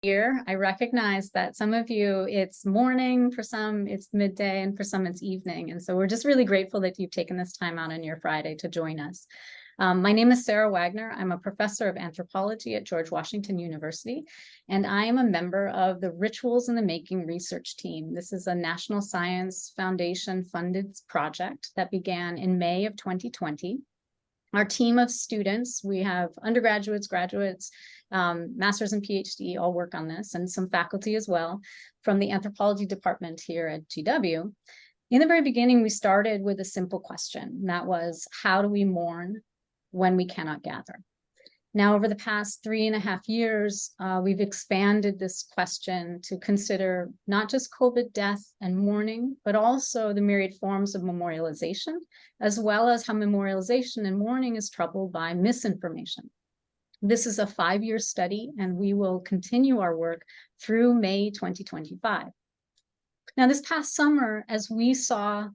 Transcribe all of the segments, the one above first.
here. I recognize that some of you, it's morning, for some it's midday, and for some it's evening. And so we're just really grateful that you've taken this time out on your Friday to join us. My name is Sarah Wagner. I'm a professor of anthropology at George Washington University, and I am a member of the Rituals in the Making research team. This is a National Science Foundation funded project that began in May of 2020. Our team of students, we have undergraduates, graduates, masters and PhD all work on this, and some faculty as well from the anthropology department here at GW. In the very beginning, we started with a simple question, and that was, how do we mourn when we cannot gather? Now, over the past 3.5 years, we've expanded this question to consider not just COVID death and mourning, but also the myriad forms of memorialization, as well as how memorialization and mourning is troubled by misinformation. This is a 5-year study, and we will continue our work through May 2025. Now, this past summer, as we saw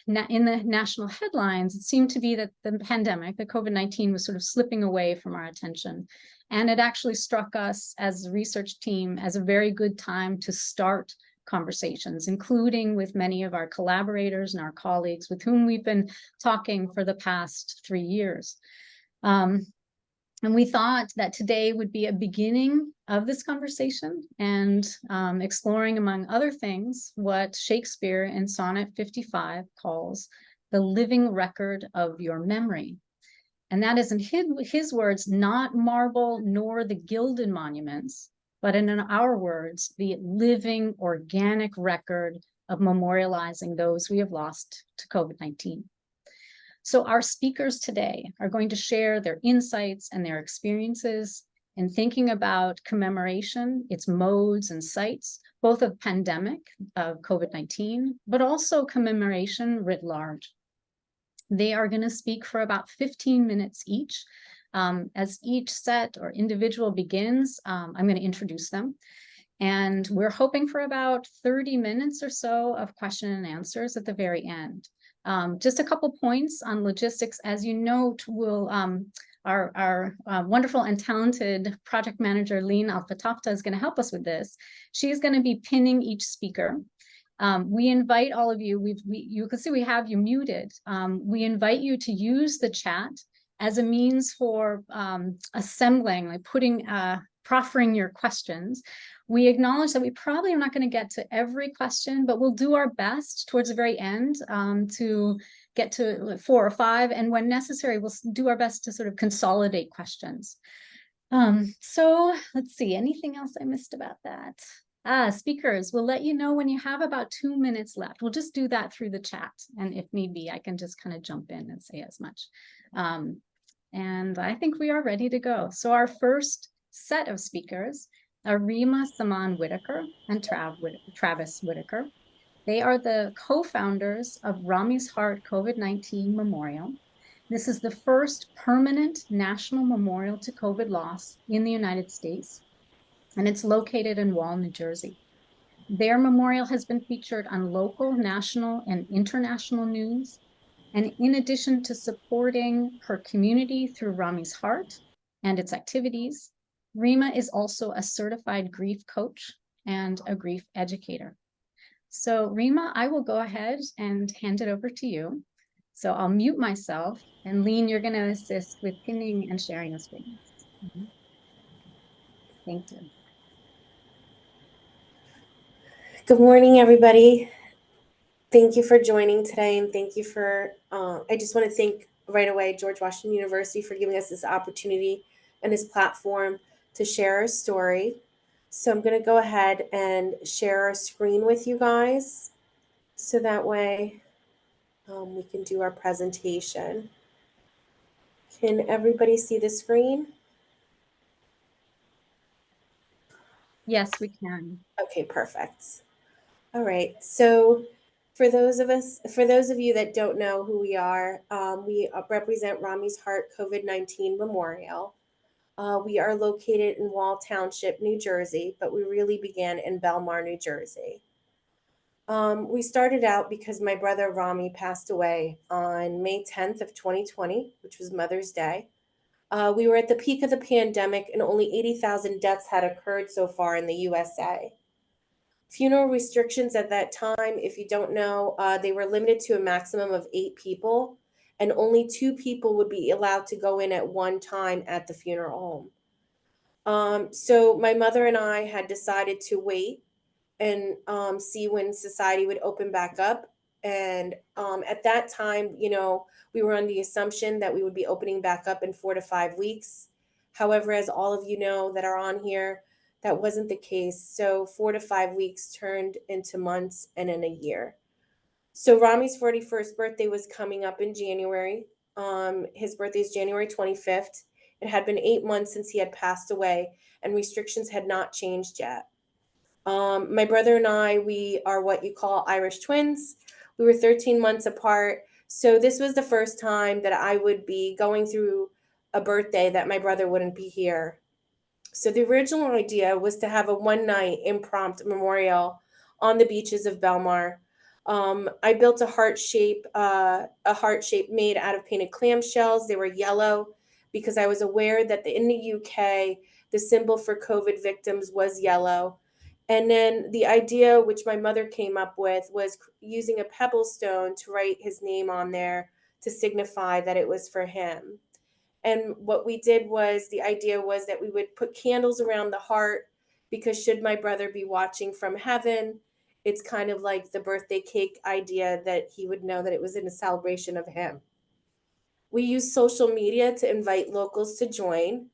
in the national headlines, it seemed to be that the pandemic, the COVID-19, was sort of slipping away from our attention. And it actually struck us as a research team as a very good time to start conversations, including with many of our collaborators and our colleagues with whom we've been talking for the past 3 years. And we thought that today would be a beginning of this conversation and exploring, among other things, what Shakespeare in Sonnet 55 calls the living record of your memory. And that is, in his words, not marble nor the gilded monuments, but in our words, the living organic record of memorializing those we have lost to COVID-19. So our speakers today are going to share their insights and their experiences in thinking about commemoration, its modes and sites, both of pandemic, of COVID-19, but also commemoration writ large. They are going to speak for about 15 minutes each. As each set or individual begins, I'm going to introduce them. And we're hoping for about 30 minutes or so of question and answers at the very end. Just a couple points on logistics. As you know, our wonderful and talented project manager, Lean Alfatafta, is going to help us with this. She's going to be pinning each speaker. We invite all of you, you can see we have you muted. We invite you to use the chat as a means for assembling, like proffering your questions. We acknowledge that we probably are not going to get to every question, but we'll do our best towards the very end to get to 4 or 5. And when necessary, we'll do our best to sort of consolidate questions. So let's see, anything else I missed about that? Speakers, we'll let you know when you have about 2 minutes left. We'll just do that through the chat. And if need be, I can just kind of jump in and say as much. And I think we are ready to go. So our first set of speakers are Rima, Samman Whitaker, and Travis Whitaker. They are the co-founders of Rami's Heart COVID-19 Memorial. This is the first permanent national memorial to COVID loss in the United States, and it's located in Wall, New Jersey. Their memorial has been featured on local, national, and international news. And in addition to supporting her community through Rami's Heart and its activities, Rima is also a certified grief coach and a grief educator. So Rima, I will go ahead and hand it over to you. So I'll mute myself, and Lean, you're going to assist with pinning and sharing the screen. Thank you. Good morning, everybody. Thank you for joining today, and thank you for, I just want to thank right away George Washington University for giving us this opportunity and this platform to share our story. So I'm going to go ahead and share our screen with you guys, so that way we can do our presentation. Can everybody see the screen? Yes, we can. Okay, perfect. All right, so for those of you that don't know who we represent Rami's Heart COVID-19 Memorial. We are located in Wall Township, New Jersey, but we really began in Belmar, New Jersey. We started out because my brother Rami passed away on May 10th of 2020, which was Mother's Day. We were at the peak of the pandemic and only 80,000 deaths had occurred so far in the USA. Funeral restrictions at that time, if you don't know, they were limited to a maximum of 8 people, and only 2 people would be allowed to go in at one time at the funeral home. So my mother and I had decided to wait and see when society would open back up. And at that time, we were on the assumption that we would be opening back up in 4 to 5 weeks. However, as all of you know that are on here, that wasn't the case. So 4 to 5 weeks turned into months and in a year. So Rami's 41st birthday was coming up in January. His birthday is January 25th. It had been 8 months since he had passed away, and restrictions had not changed yet. My brother and I, we are what you call Irish twins. We were 13 months apart. So this was the first time that I would be going through a birthday that my brother wouldn't be here. So the original idea was to have a one-night impromptu memorial on the beaches of Belmar. I built a heart shape made out of painted clamshells. They were yellow because I was aware that in the UK, the symbol for COVID victims was yellow. And then the idea, which my mother came up with, was using a pebble stone to write his name on there to signify that it was for him. And what we did was the idea was that we would put candles around the heart because should my brother be watching from heaven, it's kind of like the birthday cake idea that he would know that it was in a celebration of him. We used social media to invite locals to join.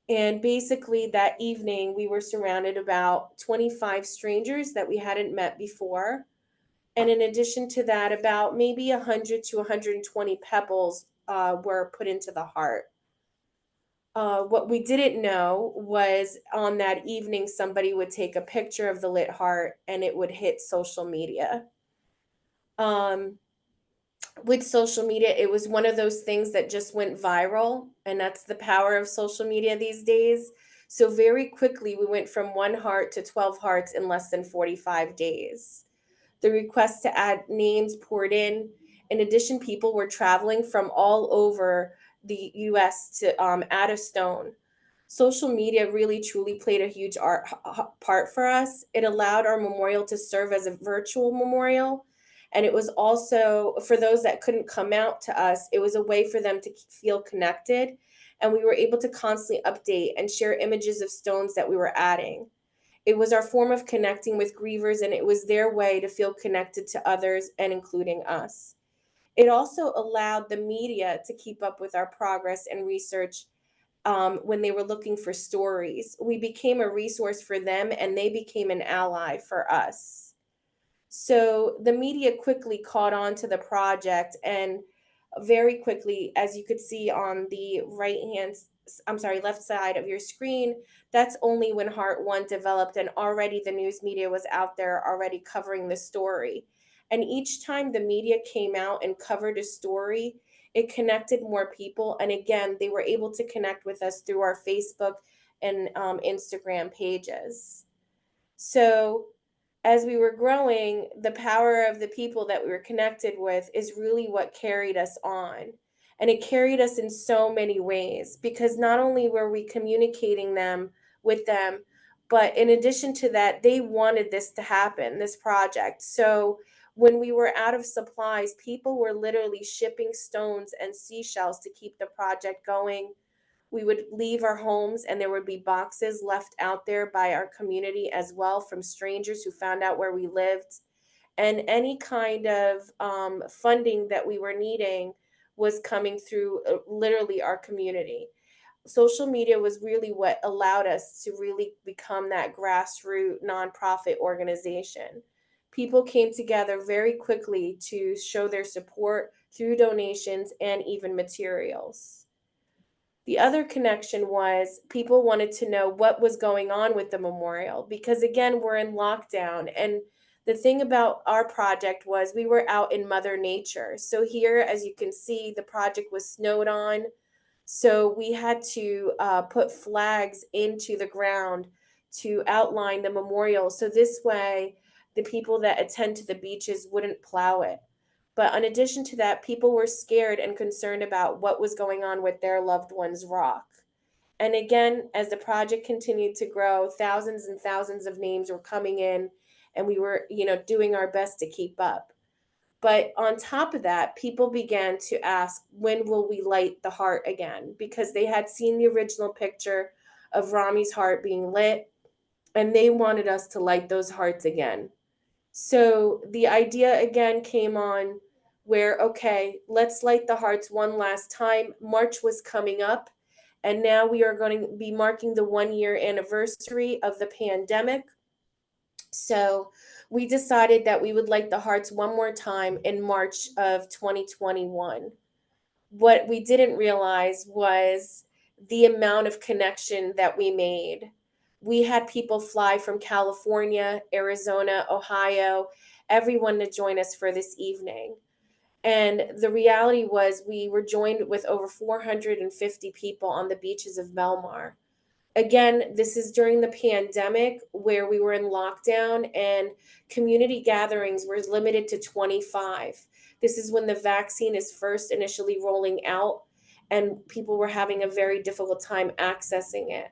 And basically that evening we were surrounded about 25 strangers that we hadn't met before. And in addition to that, about maybe 100 to 120 pebbles were put into the heart. What we didn't know was on that evening, somebody would take a picture of the lit heart and it would hit social media. Um, with social media, it was one of those things that just went viral, and that's the power of social media these days. So, very quickly, we went from 1 heart to 12 hearts in less than 45 days. The requests to add names poured in. In addition, people were traveling from all over the US to add a stone. Social media really truly played a huge part for us. It allowed our memorial to serve as a virtual memorial. And it was also, for those that couldn't come out to us, it was a way for them to feel connected. And we were able to constantly update and share images of stones that we were adding. It was our form of connecting with grievers, and it was their way to feel connected to others and including us. It also allowed the media to keep up with our progress and research when they were looking for stories. We became a resource for them, and they became an ally for us. So the media quickly caught on to the project, and very quickly, as you could see on the left side of your screen, that's only when Heart One developed, and already the news media was out there already covering the story. And each time the media came out and covered a story, it connected more people. And again, they were able to connect with us through our Facebook and Instagram pages. So as we were growing, the power of the people that we were connected with is really what carried us on. And it carried us in so many ways because not only were we communicating with them, but in addition to that, they wanted this to happen, this project. So when we were out of supplies, people were literally shipping stones and seashells to keep the project going. We would leave our homes and there would be boxes left out there by our community as well from strangers who found out where we lived. And any kind of funding that we were needing was coming through literally our community. Social media was really what allowed us to really become that grassroots nonprofit organization. People came together very quickly to show their support through donations and even materials. The other connection was people wanted to know what was going on with the memorial because, again, we're in lockdown. And the thing about our project was we were out in Mother Nature. So, here, as you can see, the project was snowed on. So, we had to put flags into the ground to outline the memorial. So, this way, the people that attend to the beaches wouldn't plow it. But in addition to that, people were scared and concerned about what was going on with their loved one's rock. And again, as the project continued to grow, thousands and thousands of names were coming in, and we were, doing our best to keep up. But on top of that, people began to ask, when will we light the heart again? Because they had seen the original picture of Rami's heart being lit, and they wanted us to light those hearts again. So the idea again came on where, okay, let's light the hearts one last time. March was coming up, and now we are going to be marking the 1 year anniversary of the pandemic. So we decided that we would light the hearts one more time in March of 2021. What we didn't realize was the amount of connection that we made. We had people fly from California, Arizona, Ohio, everyone to join us for this evening. And the reality was, we were joined with over 450 people on the beaches of Belmar. Again, this is during the pandemic where we were in lockdown and community gatherings were limited to 25. This is when the vaccine is first initially rolling out and people were having a very difficult time accessing it.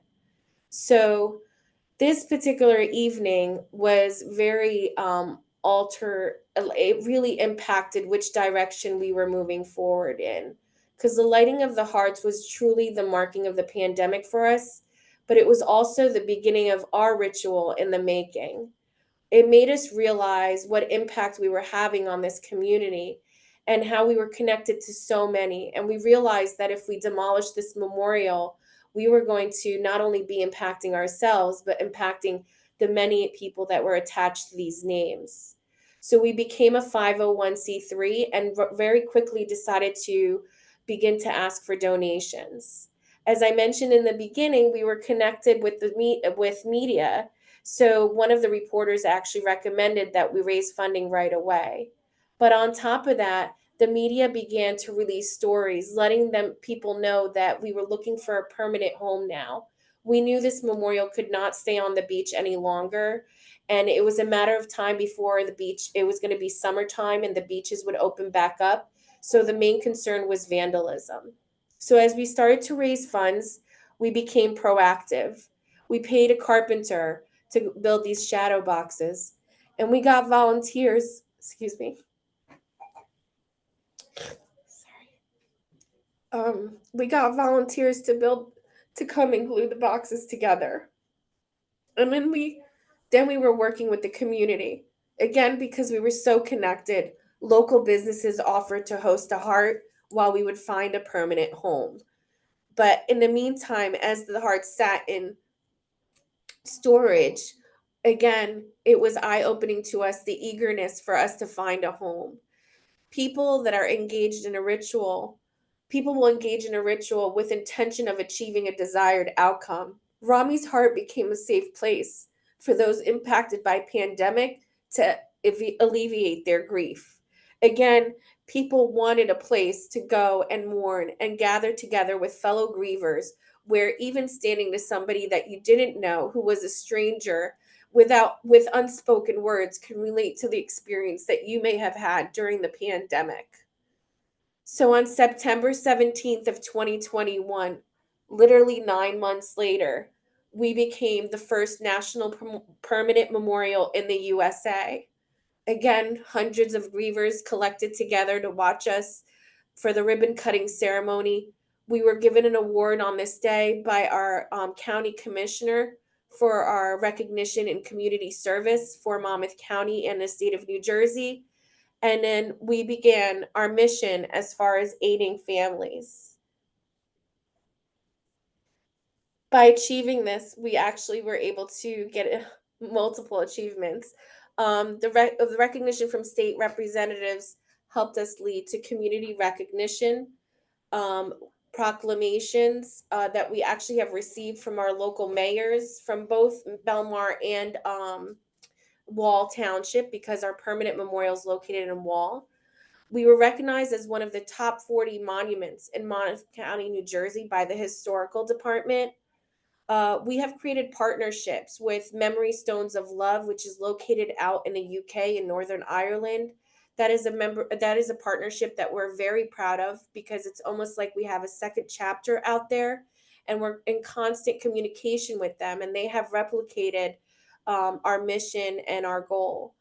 So this particular evening was very it really impacted which direction we were moving forward in, because the lighting of the hearts was truly the marking of the pandemic for us, but it was also the beginning of our ritual in the making. It made us realize what impact we were having on this community and how we were connected to so many. And we realized that if we demolished this memorial, we were going to not only be impacting ourselves, but impacting the many people that were attached to these names. So we became a 501c3 and very quickly decided to begin to ask for donations. As I mentioned in the beginning, we were connected with with media, so one of the reporters actually recommended that we raise funding right away. But on top of that, the media began to release stories letting people know that we were looking for a permanent home now. We knew this memorial could not stay on the beach any longer, and it was a matter of time before it was going to be summertime and the beaches would open back up. So the main concern was vandalism. So as we started to raise funds, we became proactive. We paid a carpenter to build these shadow boxes. And we got volunteers, excuse me. We got volunteers to come and glue the boxes together. And then we were working with the community. Again, because we were so connected, local businesses offered to host a heart while we would find a permanent home. But in the meantime, as the heart sat in storage, again, it was eye-opening to us, the eagerness for us to find a home. People that are engaged in a ritual, people will engage in a ritual with intention of achieving a desired outcome. Rami's heart became a safe place for those impacted by pandemic to alleviate their grief. Again, people wanted a place to go and mourn and gather together with fellow grievers, where even standing to somebody that you didn't know who was a stranger with unspoken words can relate to the experience that you may have had during the pandemic. So on September 17th of 2021, literally 9 months later, we became the first national permanent memorial in the USA. Again, hundreds of grievers collected together to watch us for the ribbon cutting ceremony. We were given an award on this day by our county commissioner for our recognition in community service for Monmouth County and the state of New Jersey. And then we began our mission as far as aiding families. By achieving this, we actually were able to get multiple achievements. The recognition from state representatives helped us lead to community recognition, um, proclamations that we actually have received from our local mayors from both Belmar and Wall Township, because our permanent memorial is located in Wall. We were recognized as one of the top 40 monuments in Monmouth County, New Jersey by the Historical Department. We have created partnerships with Memory Stones of Love, which is located out in the UK in Northern Ireland, That is a partnership that we're very proud of, because it's almost like we have a second chapter out there, and we're in constant communication with them, and they have replicated our mission and our goal.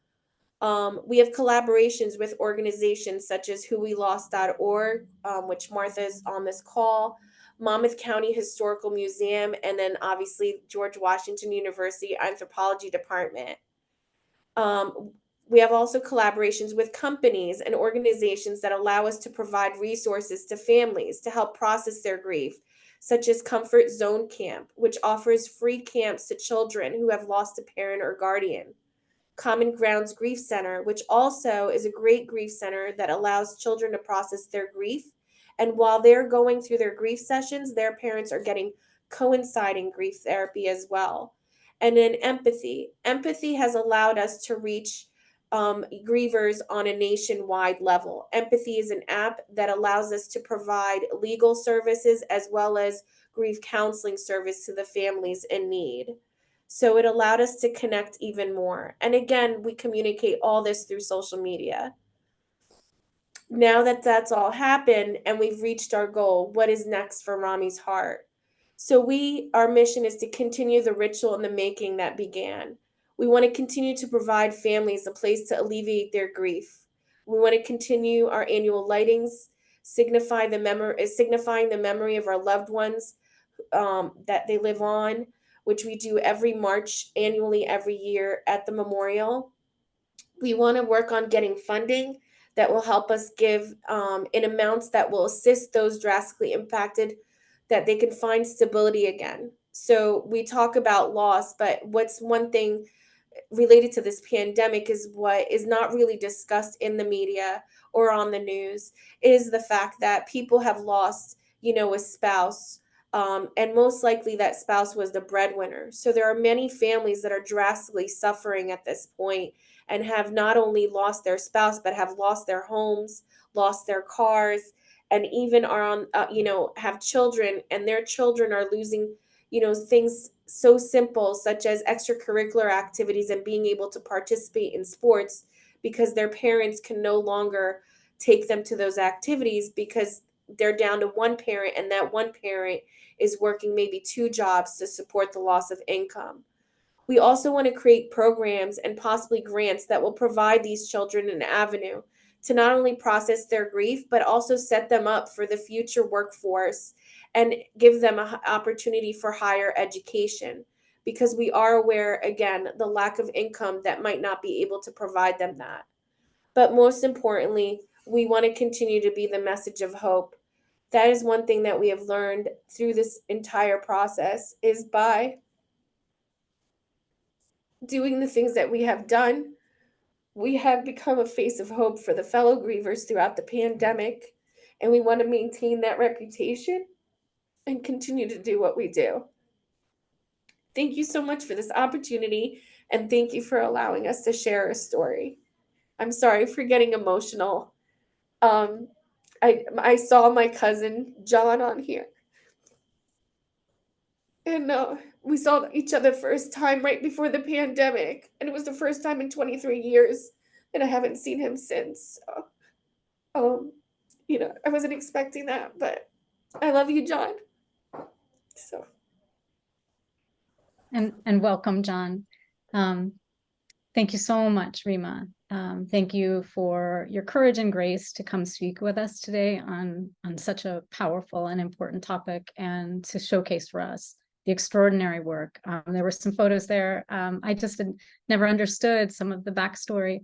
We have collaborations with organizations such as whowelost.org, which Martha is on this call, Monmouth County Historical Museum, and then obviously George Washington University Anthropology Department. We have also collaborations with companies and organizations that allow us to provide resources to families to help process their grief, such as Comfort Zone Camp, which offers free camps to children who have lost a parent or guardian. Common Grounds Grief Center, which also is a great grief center that allows children to process their grief. And while they're going through their grief sessions, their parents are getting coinciding grief therapy as well. And then Empathy. Empathy has allowed us to reach grievers on a nationwide level. Empathy is an app that allows us to provide legal services as well as grief counseling service to the families in need. So it allowed us to connect even more. And again, we communicate all this through social media. Now that that's all happened and we've reached our goal, what is next for Rami's heart? So our mission is to continue the ritual and the making that began. We want to continue to provide families a place to alleviate their grief. We want to continue our annual lightings, signifying the memory of our loved ones that they live on, which we do every March annually every year at the memorial. We want to work on getting funding that will help us give in amounts that will assist those drastically impacted, that they can find stability again. So we talk about loss, but what's one thing related to this pandemic is what is not really discussed in the media or on the news is the fact that people have lost, a spouse. And most likely that spouse was the breadwinner. So there are many families that are drastically suffering at this point and have not only lost their spouse, but have lost their homes, lost their cars, and even are on, have children, and their children are losing, things so simple such as extracurricular activities and being able to participate in sports because their parents can no longer take them to those activities because they're down to one parent, and that one parent is working maybe two jobs to support the loss of income. We also want to create programs and possibly grants that will provide these children an avenue to not only process their grief, but also set them up for the future workforce and give them an opportunity for higher education, because we are aware, again, the lack of income that might not be able to provide them that. But most importantly, we want to continue to be the message of hope. That is one thing that we have learned through this entire process, is by doing the things that we have done, we have become a face of hope for the fellow grievers throughout the pandemic, and we want to maintain that reputation and continue to do what we do. Thank you so much for this opportunity, and thank you for allowing us to share a story. I'm sorry for getting emotional. I saw my cousin John on here, and we saw each other first time right before the pandemic, and it was the first time in 23 years, and I haven't seen him since. So, I wasn't expecting that, but I love you, John. So. And welcome, John. Thank you so much, Rima. Thank you for your courage and grace to come speak with us today on such a powerful and important topic, and to showcase for us the extraordinary work. There were some photos there. I just had never understood some of the backstory,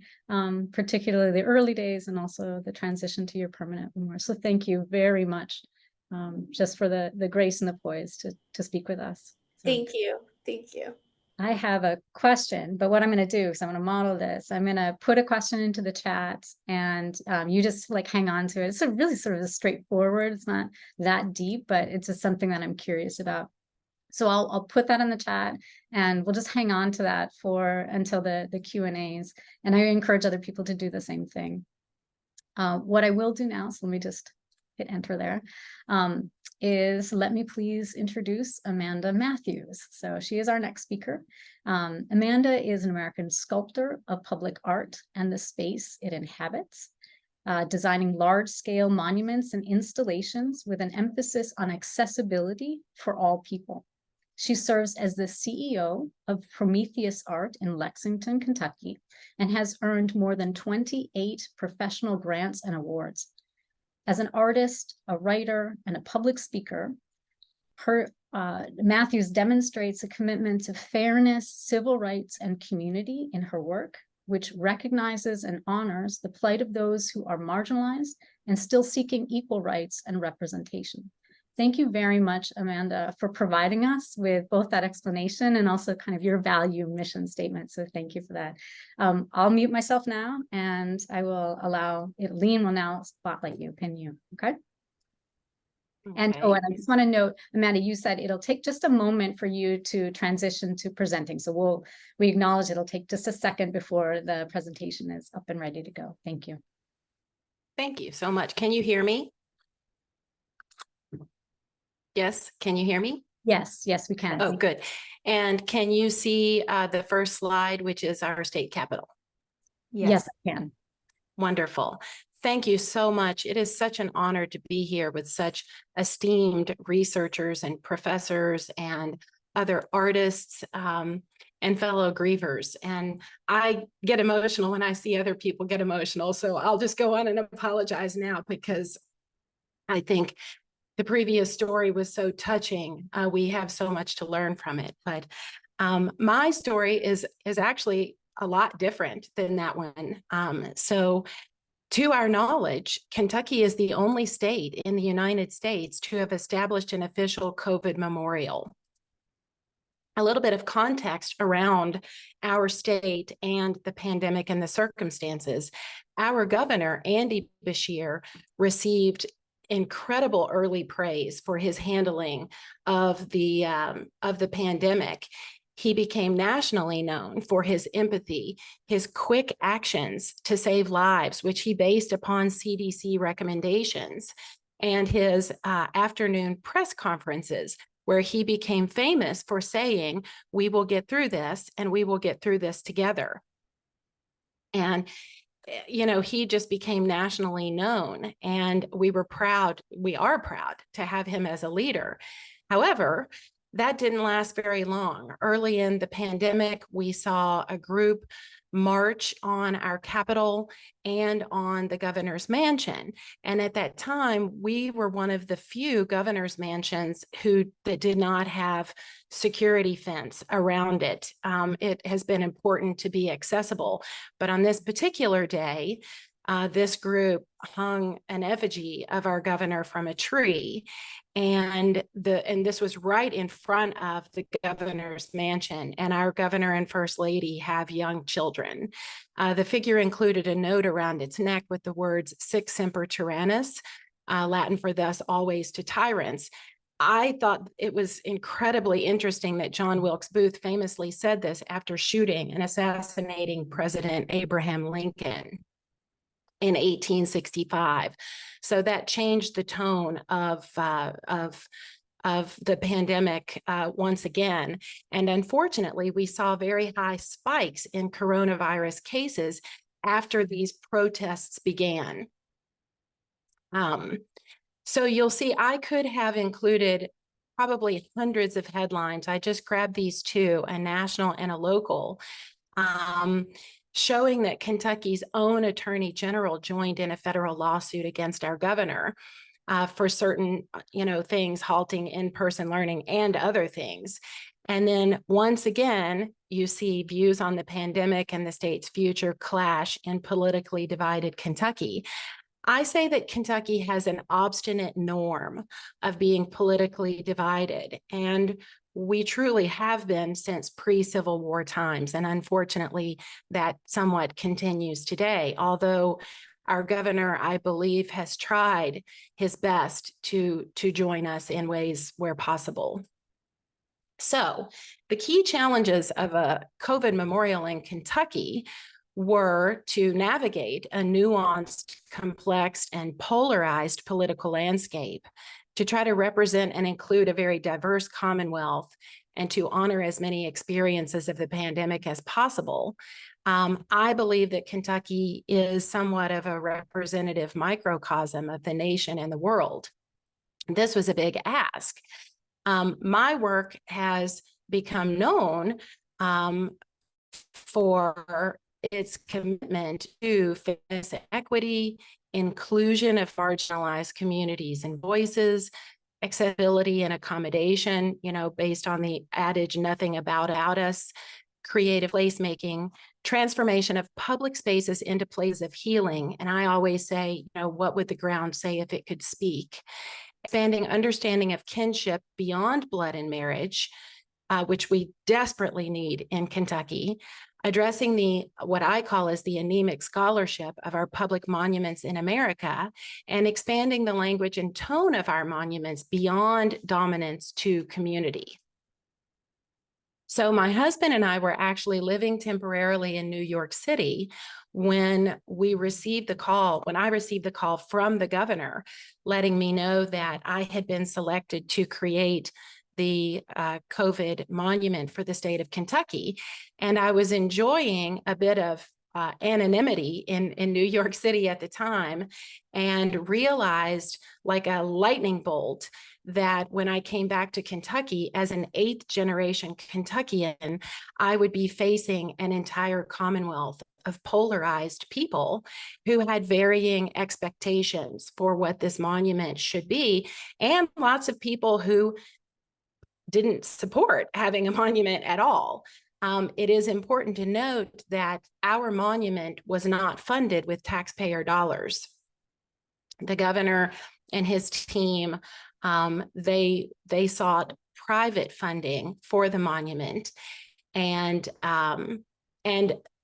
particularly the early days and also the transition to your permanent memorial. So thank you very much, just for the grace and the poise to speak with us. So. Thank you. Thank you. I have a question, but what I'm going to do is I'm going to model this. I'm going to put a question into the chat, and you just hang on to it. It's really sort of straightforward. It's not that deep, but it's just something that I'm curious about. So I'll put that in the chat, and we'll just hang on to that until the Q&As. And I encourage other people to do the same thing. What I will do now, so let me just hit enter there, is let me please introduce Amanda Matthews. So she is our next speaker. Amanda is an American sculptor of public art and the space it inhabits, designing large-scale monuments and installations with an emphasis on accessibility for all people. She serves as the CEO of Prometheus Art in Lexington, Kentucky, and has earned more than 28 professional grants and awards. As an artist, a writer, and a public speaker, Matthews demonstrates a commitment to fairness, civil rights, and community in her work, which recognizes and honors the plight of those who are marginalized and still seeking equal rights and representation. Thank you very much, Amanda, for providing us with both that explanation and also kind of your value mission statement. So thank you for that. I'll mute myself now, and I will allow Lean will now spotlight you, pin you, okay? And and I just want to note, Amanda, you said it'll take just a moment for you to transition to presenting. So we acknowledge it'll take just a second before the presentation is up and ready to go. Thank you. Thank you so much. Can you hear me? Yes, can you hear me? Yes, we can. Oh, good. And can you see the first slide, which is our state capitol? Yes, I can. Wonderful. Thank you so much. It is such an honor to be here with such esteemed researchers and professors and other artists and fellow grievers. And I get emotional when I see other people get emotional. So I'll just go on and apologize now, because I think the previous story was so touching. We have so much to learn from it. But my story is actually a lot different than that one. So to our knowledge, Kentucky is the only state in the United States to have established an official COVID memorial. A little bit of context around our state and the pandemic and the circumstances. Our governor, Andy Beshear, received incredible early praise for his handling of the pandemic. He became nationally known for his empathy, his quick actions to save lives, which he based upon CDC recommendations, and his afternoon press conferences, where he became famous for saying, "We will get through this, and we will get through this together." And you know, he just became nationally known, and we are proud to have him as a leader. However, that didn't last very long. Early in the pandemic, we saw a group march on our Capitol and on the governor's mansion. And at that time, we were one of the few governor's mansions that did not have security fence around it. It has been important to be accessible. But on this particular day, this group hung an effigy of our governor from a tree, and this was right in front of the governor's mansion. And our governor and first lady have young children. The figure included a note around its neck with the words "Sic Semper Tyrannis," Latin for "thus always to tyrants." I thought it was incredibly interesting that John Wilkes Booth famously said this after shooting and assassinating President Abraham Lincoln in 1865. So that changed the tone of the pandemic once again. And unfortunately, we saw very high spikes in coronavirus cases after these protests began. So you'll see I could have included probably hundreds of headlines. I just grabbed these two, a national and a local, showing that Kentucky's own attorney general joined in a federal lawsuit against our governor for certain, things, halting in-person learning and other things. And then once again, you see views on the pandemic and the state's future clash in politically divided Kentucky. I say that Kentucky has an obstinate norm of being politically divided, and we truly have been since pre-Civil War times. And unfortunately, that somewhat continues today, although our governor, I believe, has tried his best to join us in ways where possible. So the key challenges of a COVID memorial in Kentucky were to navigate a nuanced, complex, and polarized political landscape, to try to represent and include a very diverse Commonwealth, and to honor as many experiences of the pandemic as possible. I believe that Kentucky is somewhat of a representative microcosm of the nation and the world. This was a big ask. My work has become known for its commitment to fairness, equity, inclusion of marginalized communities and voices, accessibility and accommodation, based on the adage, nothing about us, creative placemaking, transformation of public spaces into places of healing. And I always say, what would the ground say if it could speak? Expanding understanding of kinship beyond blood and marriage, which we desperately need in Kentucky, addressing what I call as the anemic scholarship of our public monuments in America, and expanding the language and tone of our monuments beyond dominance to community. So my husband and I were actually living temporarily in New York City when I received the call from the governor, letting me know that I had been selected to create the COVID monument for the state of Kentucky. And I was enjoying a bit of anonymity in New York City at the time, and realized like a lightning bolt that when I came back to Kentucky as an 8th generation Kentuckian, I would be facing an entire Commonwealth of polarized people who had varying expectations for what this monument should be, and lots of people who didn't support having a monument at all. It is important to note that our monument was not funded with taxpayer dollars. The governor and his team, they sought private funding for the monument. And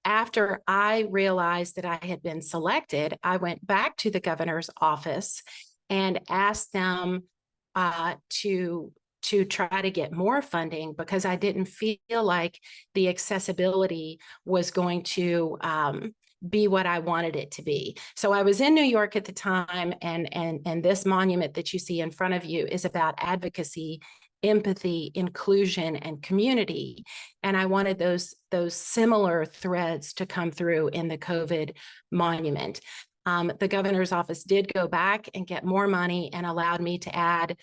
after I realized that I had been selected, I went back to the governor's office and asked them to try to get more funding, because I didn't feel like the accessibility was going to be what I wanted it to be. So I was in New York at the time, and this monument that you see in front of you is about advocacy, empathy, inclusion, and community. And I wanted those similar threads to come through in the COVID monument. The governor's office did go back and get more money and allowed me to add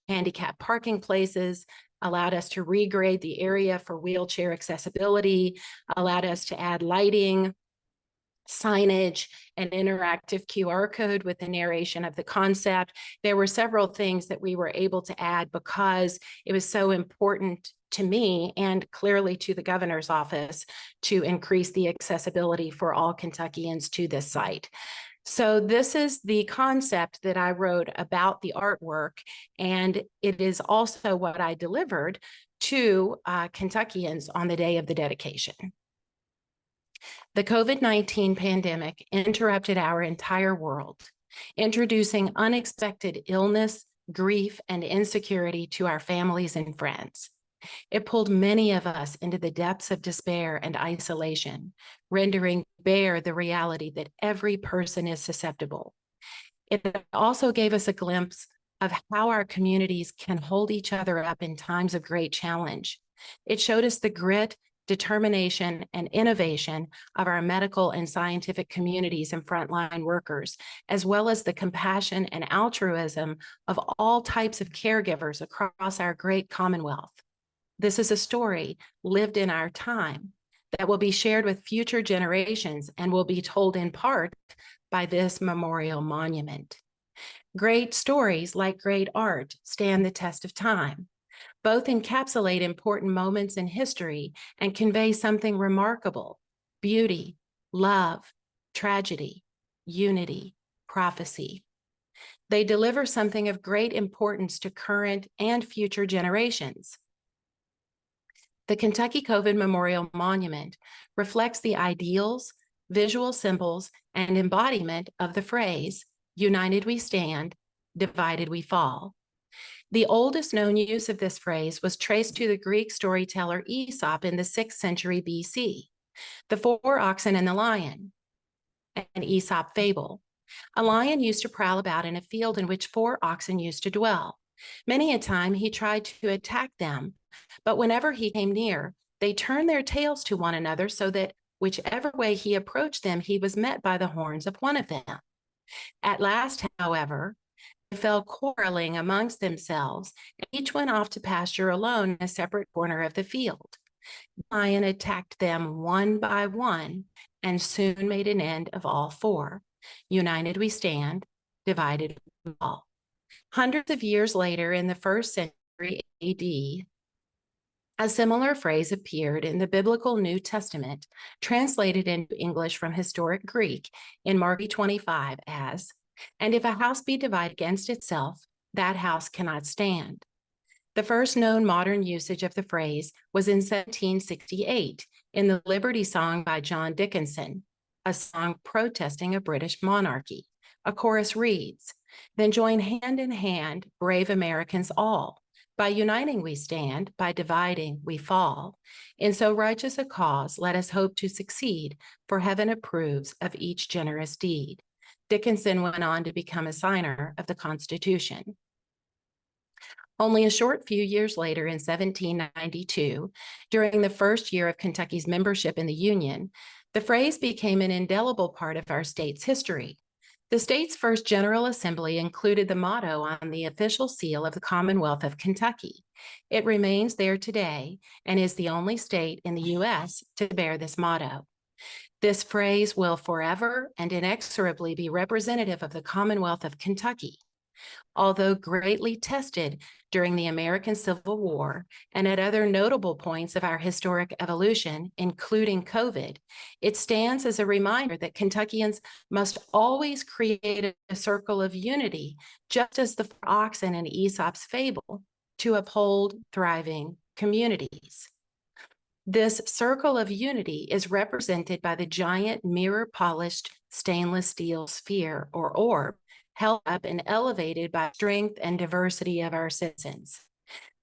handicap parking places, allowed us to regrade the area for wheelchair accessibility, allowed us to add lighting, signage, an interactive QR code with the narration of the concept. There were several things that we were able to add because it was so important to me and clearly to the governor's office to increase the accessibility for all Kentuckians to this site. So this is the concept that I wrote about the artwork, and it is also what I delivered to Kentuckians on the day of the dedication. The COVID-19 pandemic interrupted our entire world, introducing unexpected illness, grief, and insecurity to our families and friends. It pulled many of us into the depths of despair and isolation, rendering bare the reality that every person is susceptible. It also gave us a glimpse of how our communities can hold each other up in times of great challenge. It showed us the grit, determination, and innovation of our medical and scientific communities and frontline workers, as well as the compassion and altruism of all types of caregivers across our great Commonwealth. This is a story lived in our time that will be shared with future generations and will be told in part by this memorial monument. Great stories, like great art, stand the test of time. Both encapsulate important moments in history and convey something remarkable: beauty, love, tragedy, unity, prophecy. They deliver something of great importance to current and future generations. The Kentucky COVID Memorial Monument reflects the ideals, visual symbols, and embodiment of the phrase, "United we stand, divided we fall." The oldest known use of this phrase was traced to the Greek storyteller Aesop in the 6th century BC. The Four Oxen and the Lion, an Aesop fable. A lion used to prowl about in a field in which four oxen used to dwell. Many a time he tried to attack them, but whenever he came near, they turned their tails to one another so that whichever way he approached them, he was met by the horns of one of them. At last, however, they fell quarreling amongst themselves, and each went off to pasture alone in a separate corner of the field. The lion attacked them one by one and soon made an end of all four. United we stand, divided we fall. Hundreds of years later, in the 1st century AD, a similar phrase appeared in the biblical New Testament, translated into English from historic Greek in Mark 25 as, "And if a house be divided against itself, that house cannot stand." The first known modern usage of the phrase was in 1768 in the Liberty Song by John Dickinson, a song protesting a British monarchy. A chorus reads, "Then join hand in hand, brave Americans all. By uniting we stand, by dividing we fall. In so righteous a cause, let us hope to succeed, for heaven approves of each generous deed." Dickinson went on to become a signer of the Constitution. Only a short few years later, in 1792, during the first year of Kentucky's membership in the Union, the phrase became an indelible part of our state's history. The state's first General Assembly included the motto on the official seal of the Commonwealth of Kentucky. It remains there today and is the only state in the U.S. to bear this motto. This phrase will forever and inexorably be representative of the Commonwealth of Kentucky. Although greatly tested during the American Civil War and at other notable points of our historic evolution, including COVID, it stands as a reminder that Kentuckians must always create a circle of unity, just as the four oxen in Aesop's fable, to uphold thriving communities. This circle of unity is represented by the giant mirror-polished stainless steel sphere or orb held up and elevated by strength and diversity of our citizens.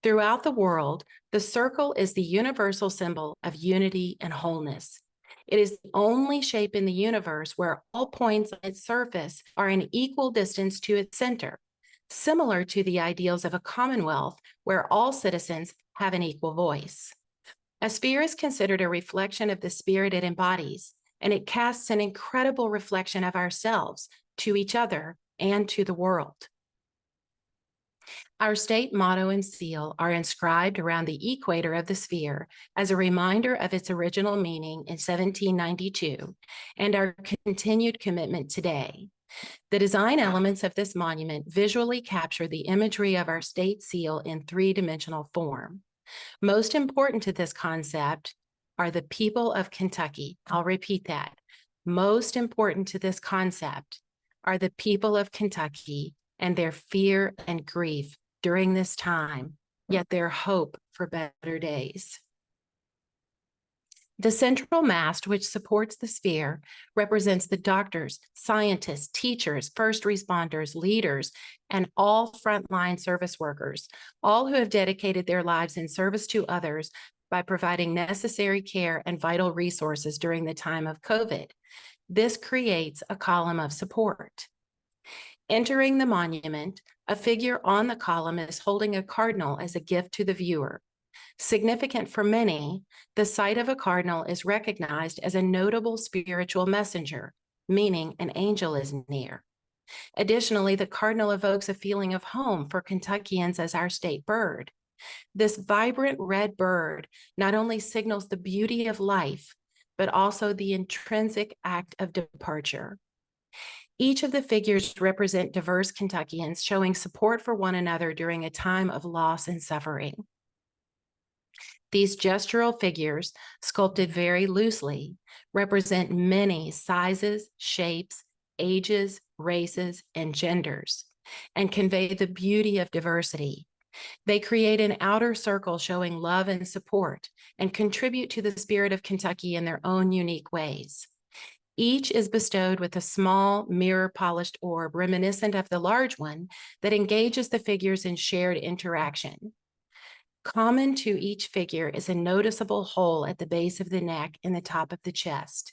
Throughout the world, the circle is the universal symbol of unity and wholeness. It is the only shape in the universe where all points on its surface are an equal distance to its center, similar to the ideals of a commonwealth where all citizens have an equal voice. A sphere is considered a reflection of the spirit it embodies, and it casts an incredible reflection of ourselves to each other and to the world. Our state motto and seal are inscribed around the equator of the sphere as a reminder of its original meaning in 1792 and our continued commitment today. The design elements of this monument visually capture the imagery of our state seal in three-dimensional form. Most important to this concept are the people of Kentucky. I'll repeat that. Most important to this concept are the people of Kentucky and their fear and grief during this time, yet their hope for better days. The central mast, which supports the sphere, represents the doctors, scientists, teachers, first responders, leaders, and all frontline service workers, all who have dedicated their lives in service to others by providing necessary care and vital resources during the time of COVID. This creates a column of support. Entering the monument, a figure on the column is holding a cardinal as a gift to the viewer. Significant for many, the sight of a cardinal is recognized as a notable spiritual messenger, meaning an angel is near. Additionally, the cardinal evokes a feeling of home for Kentuckians as our state bird. This vibrant red bird not only signals the beauty of life, but also the intrinsic act of departure. Each of the figures represent diverse Kentuckians showing support for one another during a time of loss and suffering. These gestural figures, sculpted very loosely, represent many sizes, shapes, ages, races, and genders, and convey the beauty of diversity. They create an outer circle showing love and support and contribute to the spirit of Kentucky in their own unique ways. Each is bestowed with a small mirror-polished orb reminiscent of the large one that engages the figures in shared interaction. Common to each figure is a noticeable hole at the base of the neck and the top of the chest.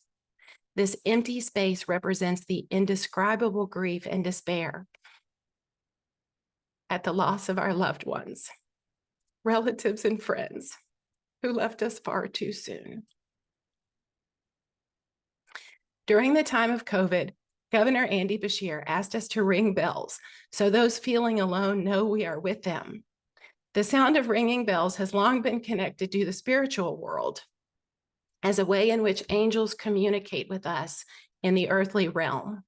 This empty space represents the indescribable grief and despair at the loss of our loved ones, relatives and friends who left us far too soon. During the time of COVID, Governor Andy Beshear asked us to ring bells so those feeling alone know we are with them. The sound of ringing bells has long been connected to the spiritual world as a way in which angels communicate with us in the earthly realm.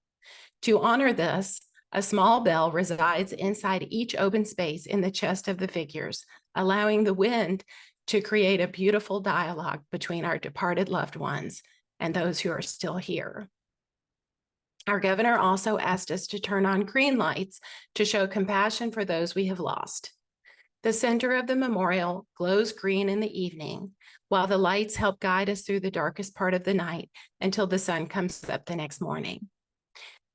To honor this, a small bell resides inside each open space in the chest of the figures, allowing the wind to create a beautiful dialogue between our departed loved ones and those who are still here. Our governor also asked us to turn on green lights to show compassion for those we have lost. The center of the memorial glows green in the evening, while the lights help guide us through the darkest part of the night until the sun comes up the next morning.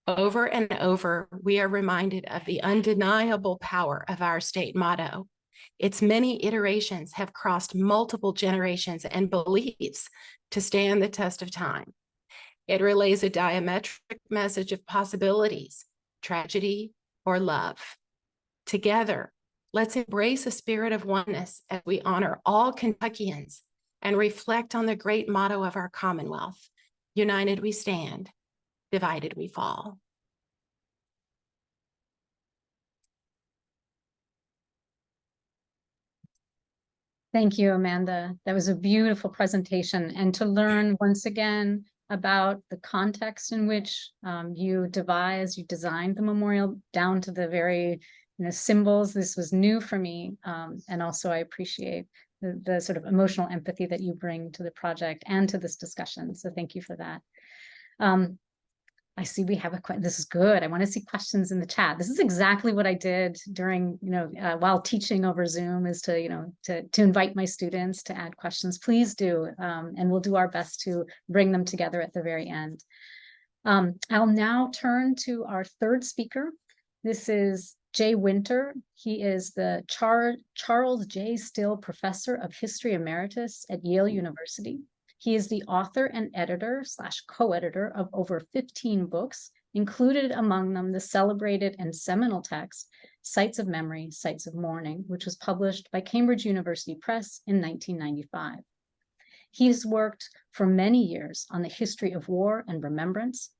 Over and over, we are reminded of the undeniable power of our state motto. Its many iterations have crossed multiple generations and beliefs to stand the test of time. It relays a diametric message of possibilities, tragedy, or love. Together, let's embrace a spirit of oneness as we honor all Kentuckians and reflect on the great motto of our Commonwealth: united we stand, divided we fall. Thank you, Amanda. That was a beautiful presentation. And to learn once again about the context in which you designed the memorial down to the very symbols. This was new for me. And also I appreciate the sort of emotional empathy that you bring to the project and to this discussion. So thank you for that. I see we have a question. This is good. I want to see questions in the chat. This is exactly what I did during, while teaching over Zoom, is to invite my students to add questions. Please do, and we'll do our best to bring them together at the very end. I'll now turn to our third speaker. This is Jay Winter. He is the Charles J. Still Professor of History Emeritus at Yale University. He is the author and editor / co-editor of over 15 books, included among them the celebrated and seminal text, Sites of Memory, Sites of Mourning, which was published by Cambridge University Press in 1995. He has worked for many years on the history of war and remembrance.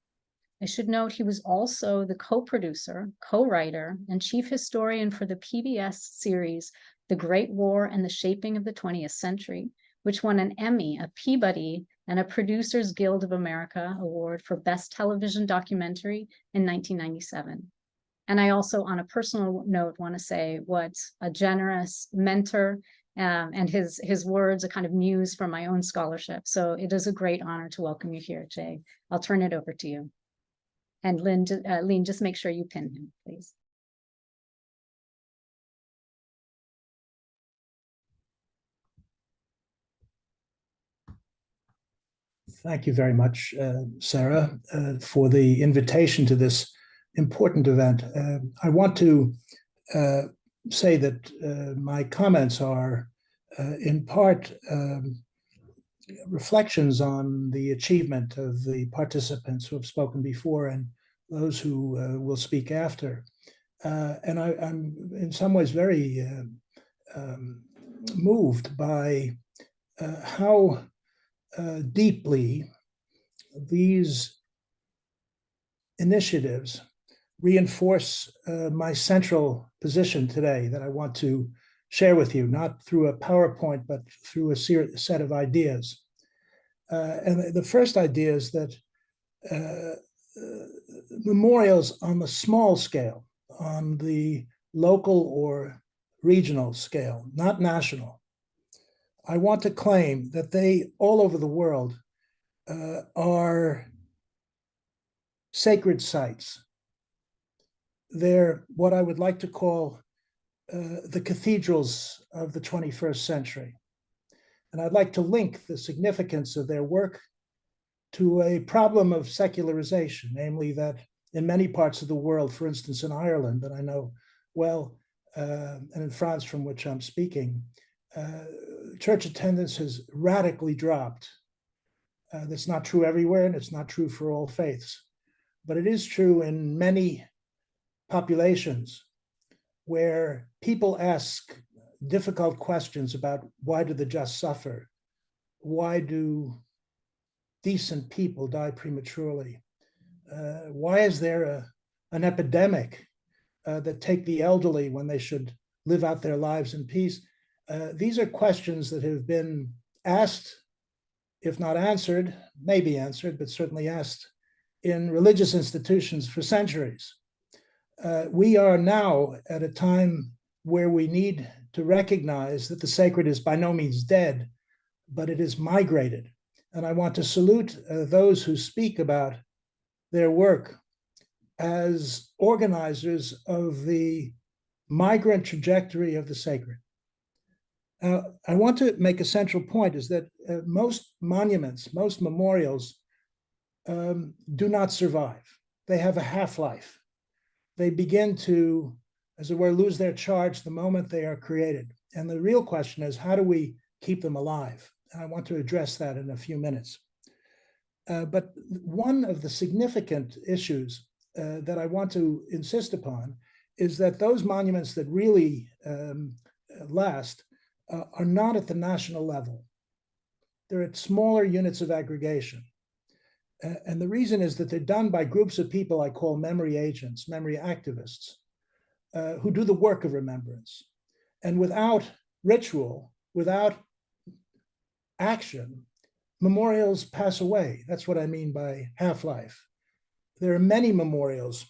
I should note he was also the co-producer, co-writer, and chief historian for the PBS series, The Great War and the Shaping of the 20th Century, which won an Emmy, a Peabody, and a Producers Guild of America Award for Best Television Documentary in 1997. And I also, on a personal note, want to say what a generous mentor and his words, a kind of muse for my own scholarship. So it is a great honor to welcome you here, Jay. I'll turn it over to you. And Lynn, just make sure you pin him, please. Thank you very much, Sarah, for the invitation to this important event. I want to say that my comments are in part reflections on the achievement of the participants who have spoken before and those who will speak after. And I'm in some ways very moved by how deeply these initiatives reinforce my central position today that I want to share with you, not through a PowerPoint, but through a set of ideas. And the first idea is that memorials on the small scale, on the local or regional scale, not national, I want to claim that they, all over the world, are sacred sites. They're what I would like to call the cathedrals of the 21st century. And I'd like to link the significance of their work to a problem of secularization, namely that in many parts of the world, for instance, in Ireland, that I know well, and in France, from which I'm speaking, church attendance has radically dropped. That's not true everywhere, and it's not true for all faiths. But it is true in many populations where people ask difficult questions about why do the just suffer? Why do decent people die prematurely? Why is there an epidemic that take the elderly when they should live out their lives in peace? These are questions that have been asked, if not answered, maybe answered, but certainly asked in religious institutions for centuries. We are now at a time where we need to recognize that the sacred is by no means dead, but it is migrated. And I want to salute those who speak about their work as organizers of the migrant trajectory of the sacred. I want to make a central point is that most monuments, most memorials do not survive. They have a half-life. They begin to, as it were, lose their charge the moment they are created. And the real question is, how do we keep them alive? And I want to address that in a few minutes. But one of the significant issues that I want to insist upon is that those monuments that really last are not at the national level. They're at smaller units of aggregation. And the reason is that they're done by groups of people I call memory agents, memory activists, who do the work of remembrance. And without ritual, without action, memorials pass away. That's what I mean by half-life. There are many memorials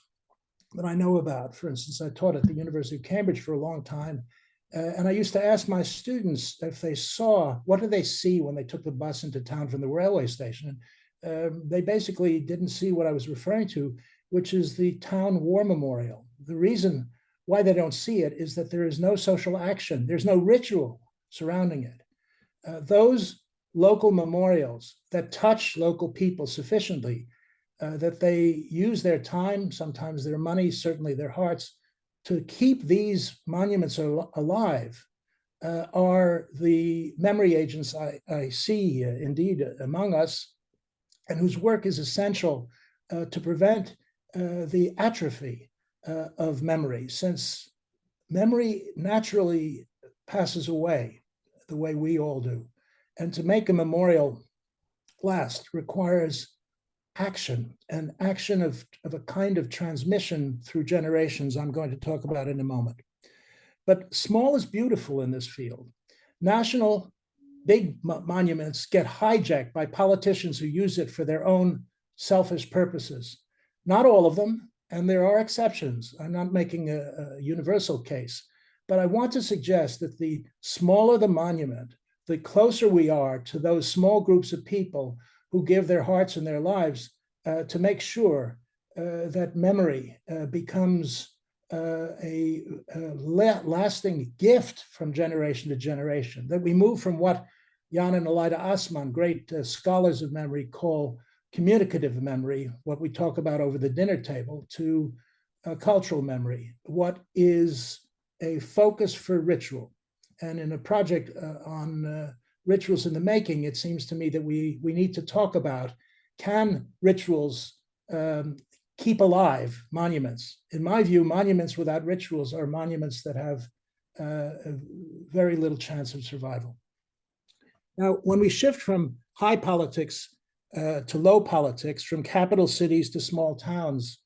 that I know about. For instance, I taught at the University of Cambridge for a long time. And I used to ask my students if they saw, what did they see when they took the bus into town from the railway station? They basically didn't see what I was referring to, which is the town war memorial. The reason why they don't see it is that there is no social action. There's no ritual surrounding it. Those local memorials that touch local people sufficiently that they use their time, sometimes their money, certainly their hearts, to keep these monuments alive are the memory agents I see indeed among us, and whose work is essential to prevent the atrophy of memory, since memory naturally passes away the way we all do. And to make a memorial last requires action, and action of a kind of transmission through generations I'm going to talk about in a moment. But small is beautiful in this field. National big monuments get hijacked by politicians who use it for their own selfish purposes. Not all of them, and there are exceptions. I'm not making a universal case, but I want to suggest that the smaller the monument, the closer we are to those small groups of people who give their hearts and their lives to make sure that memory becomes a lasting gift from generation to generation, that we move from what Jan and Elida Assmann, great scholars of memory, call communicative memory, what we talk about over the dinner table, to cultural memory, what is a focus for ritual. And in a project on rituals in the making, it seems to me that we need to talk about, can rituals keep alive monuments? In my view, monuments without rituals are monuments that have a very little chance of survival. Now, when we shift from high politics to low politics, from capital cities to small towns,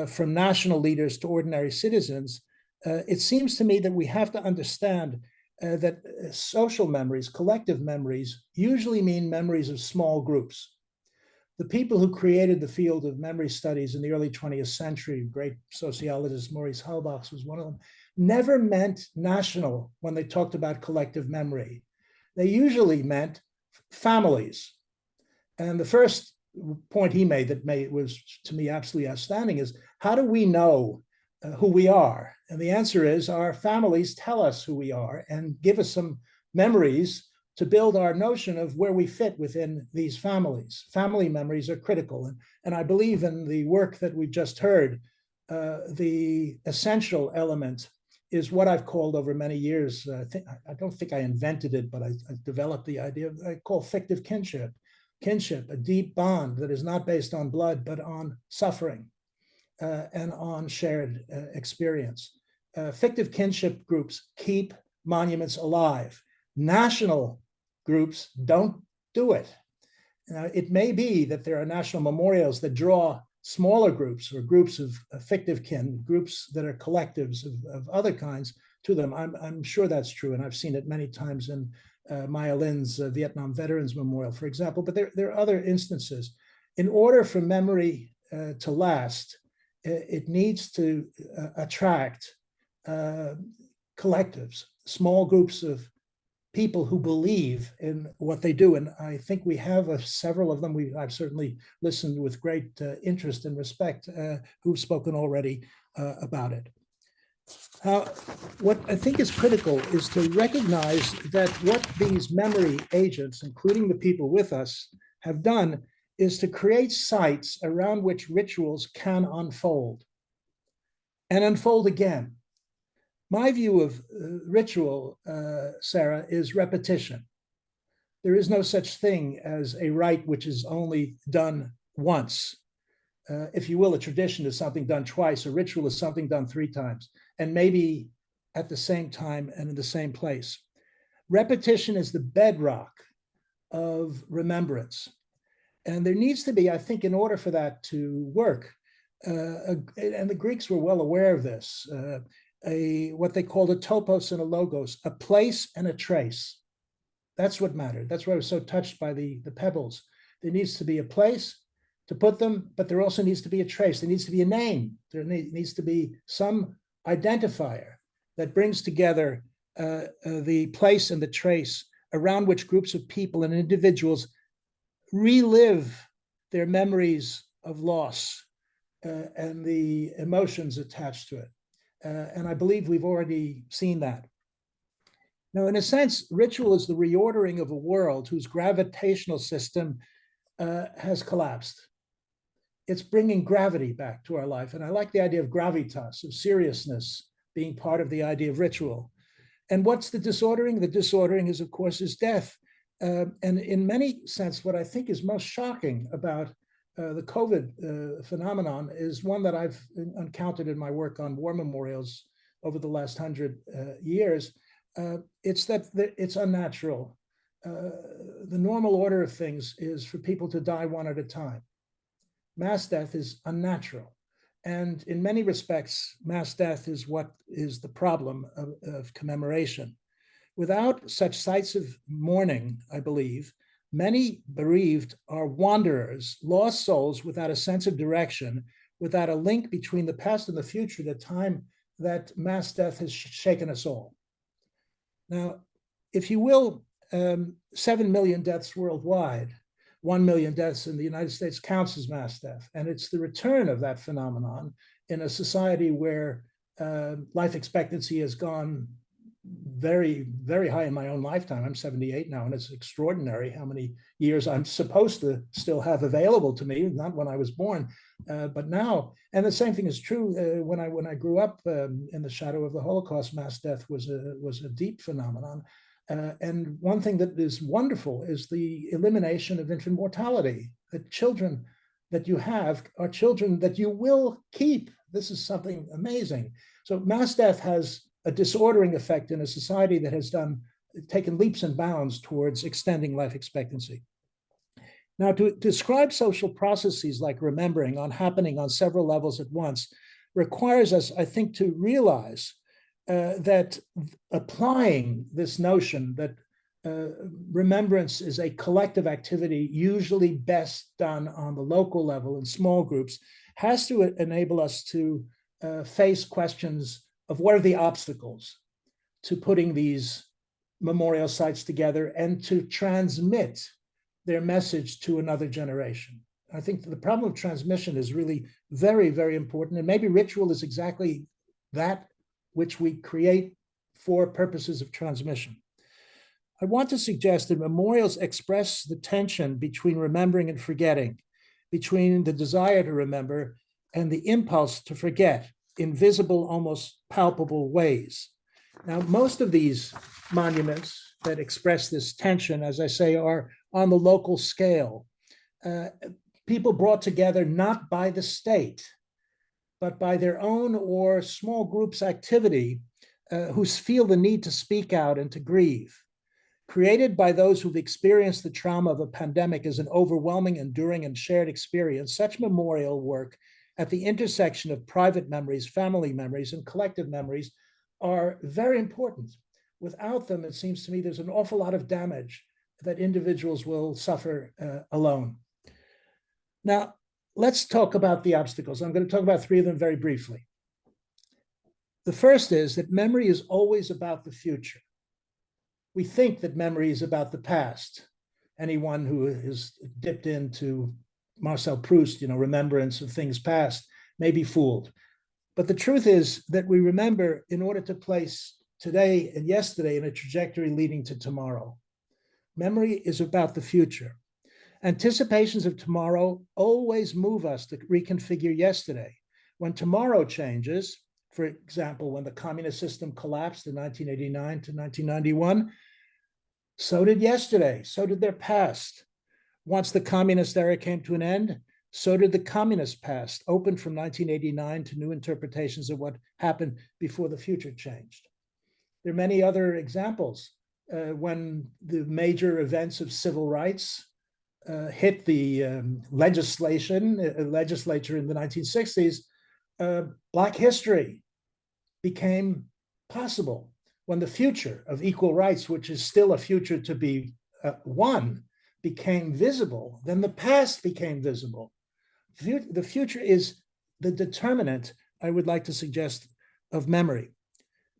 from national leaders to ordinary citizens, it seems to me that we have to understand that social memories, collective memories, usually mean memories of small groups. The people who created the field of memory studies in the early 20th century, great sociologist Maurice Halbach was one of them, never meant national when they talked about collective memory. They usually meant families. And the first point he made that was to me absolutely outstanding is, how do we know who we are? And the answer is, our families tell us who we are and give us some memories to build our notion of where we fit within these families. Family memories are critical. And I believe in the work that we've just heard, the essential element is what I've called over many years. I don't think I invented it, but I developed the idea I call fictive kinship. Kinship, a deep bond that is not based on blood, but on suffering and on shared experience. Fictive kinship groups keep monuments alive. National groups don't do it. It may be that there are national memorials that draw smaller groups or groups of fictive kin, groups that are collectives of other kinds to them. I'm sure that's true, and I've seen it many times in Maya Lin's Vietnam Veterans Memorial, for example, but there are other instances. In order for memory to last, it needs to attract collectives, small groups of people who believe in what they do. And I think we have several of them. I've certainly listened with great interest and respect who've spoken already about it. What I think is critical is to recognize that what these memory agents, including the people with us, have done is to create sites around which rituals can unfold and unfold again. My view of ritual, Sarah, is repetition. There is no such thing as a rite which is only done once. If you will, a tradition is something done twice. A ritual is something done 3 times, and maybe at the same time and in the same place. Repetition is the bedrock of remembrance. And there needs to be, I think, in order for that to work, and the Greeks were well aware of this, what they called a topos and a logos, a place and a trace. That's what mattered. That's why I was so touched by the pebbles. There needs to be a place to put them, but there also needs to be a trace. There needs to be a name. There needs to be some identifier that brings together the place and the trace around which groups of people and individuals relive their memories of loss and the emotions attached to it. And I believe we've already seen that. Now, in a sense, ritual is the reordering of a world whose gravitational system has collapsed. It's bringing gravity back to our life. And I like the idea of gravitas, of seriousness, being part of the idea of ritual. And what's the disordering? The disordering is, of course, is death. And in many sense, what I think is most shocking about the COVID phenomenon is one that I've encountered in my work on war memorials over the last 100 years. It's that it's unnatural. The normal order of things is for people to die one at a time. Mass death is unnatural. And in many respects, mass death is what is the problem of commemoration. Without such sites of mourning, I believe, many bereaved are wanderers, lost souls without a sense of direction, without a link between the past and the future, the time that mass death has shaken us all. Now, if you will, 7 million deaths worldwide, 1 million deaths in the United States counts as mass death. And it's the return of that phenomenon in a society where life expectancy has gone very, very high in my own lifetime. I'm 78 now, and it's extraordinary how many years I'm supposed to still have available to me, not when I was born, but now. And the same thing is true when I grew up in the shadow of the Holocaust. Mass death was a deep phenomenon. And one thing that is wonderful is the elimination of infant mortality. The children that you have are children that you will keep. This is something amazing. So mass death has a disordering effect in a society that has taken leaps and bounds towards extending life expectancy. Now, to describe social processes like remembering happening on several levels at once requires us, I think, to realize that applying this notion that remembrance is a collective activity, usually best done on the local level in small groups, has to enable us to face questions of what are the obstacles to putting these memorial sites together and to transmit their message to another generation. I think the problem of transmission is really very, very important. And maybe ritual is exactly that which we create for purposes of transmission. I want to suggest that memorials express the tension between remembering and forgetting, between the desire to remember and the impulse to forget. invisible, almost palpable ways. Now, most of these monuments that express this tension, as I say, are on the local scale. People brought together not by the state, but by their own or small groups' activity, who feel the need to speak out and to grieve. Created by those who've experienced the trauma of a pandemic as an overwhelming, enduring, and shared experience, such memorial work at the intersection of private memories, family memories, and collective memories are very important. Without them, it seems to me there's an awful lot of damage that individuals will suffer alone. Now, let's talk about the obstacles. I'm going to talk about three of them very briefly. The first is that memory is always about the future. We think that memory is about the past. Anyone who is dipped into Marcel Proust, remembrance of things past, may be fooled. But the truth is that we remember in order to place today and yesterday in a trajectory leading to tomorrow. Memory is about the future. Anticipations of tomorrow always move us to reconfigure yesterday. When tomorrow changes, for example, when the communist system collapsed in 1989 to 1991, so did yesterday, so did their past. Once the communist era came to an end, so did the communist past, open from 1989 to new interpretations of what happened before the future changed. There are many other examples. When the major events of civil rights hit the legislature in the 1960s, Black history became possible. When the future of equal rights, which is still a future to be won, became visible, then the past became visible. The future is the determinant, I would like to suggest, of memory.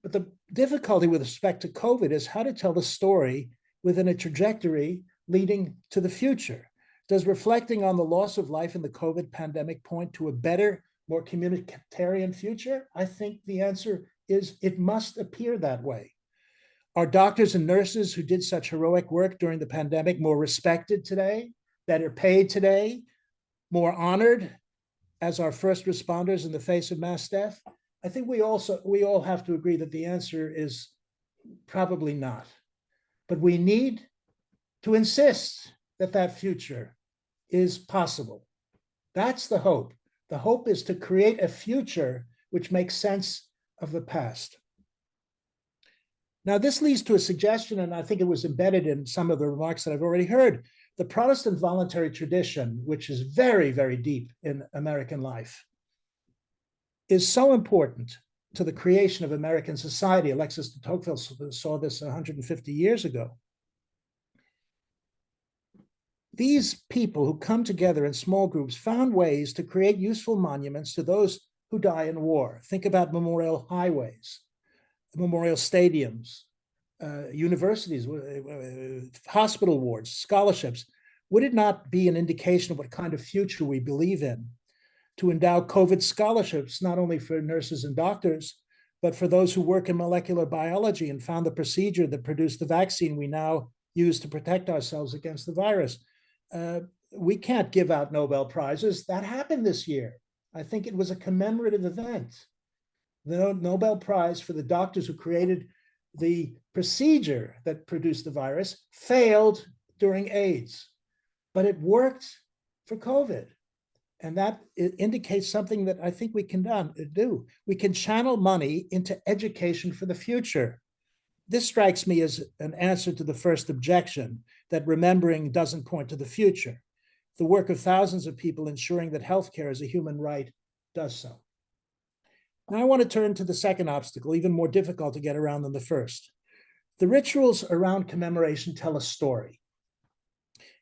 But the difficulty with respect to COVID is how to tell the story within a trajectory leading to the future. Does reflecting on the loss of life in the COVID pandemic point to a better, more communitarian future? I think the answer is it must appear that way. Are doctors and nurses who did such heroic work during the pandemic more respected today, better paid today, more honored as our first responders in the face of mass death? I think we all have to agree that the answer is probably not. But we need to insist that that future is possible. That's the hope. The hope is to create a future which makes sense of the past. Now, this leads to a suggestion, and I think it was embedded in some of the remarks that I've already heard. The Protestant voluntary tradition, which is very, very deep in American life, is so important to the creation of American society. Alexis de Tocqueville saw this 150 years ago. These people who come together in small groups found ways to create useful monuments to those who die in war. Think about memorial highways, memorial stadiums, universities, hospital wards, scholarships. Would it not be an indication of what kind of future we believe in to endow COVID scholarships, not only for nurses and doctors, but for those who work in molecular biology and found the procedure that produced the vaccine we now use to protect ourselves against the virus? We can't give out Nobel Prizes. That happened this year. I think it was a commemorative event. The Nobel Prize for the doctors who created the procedure that produced the virus failed during AIDS, but it worked for COVID. And that indicates something that I think we can do. We can channel money into education for the future. This strikes me as an answer to the first objection, that remembering doesn't point to the future. The work of thousands of people ensuring that healthcare is a human right does so. Now I want to turn to the second obstacle, even more difficult to get around than the first. The rituals around commemoration tell a story.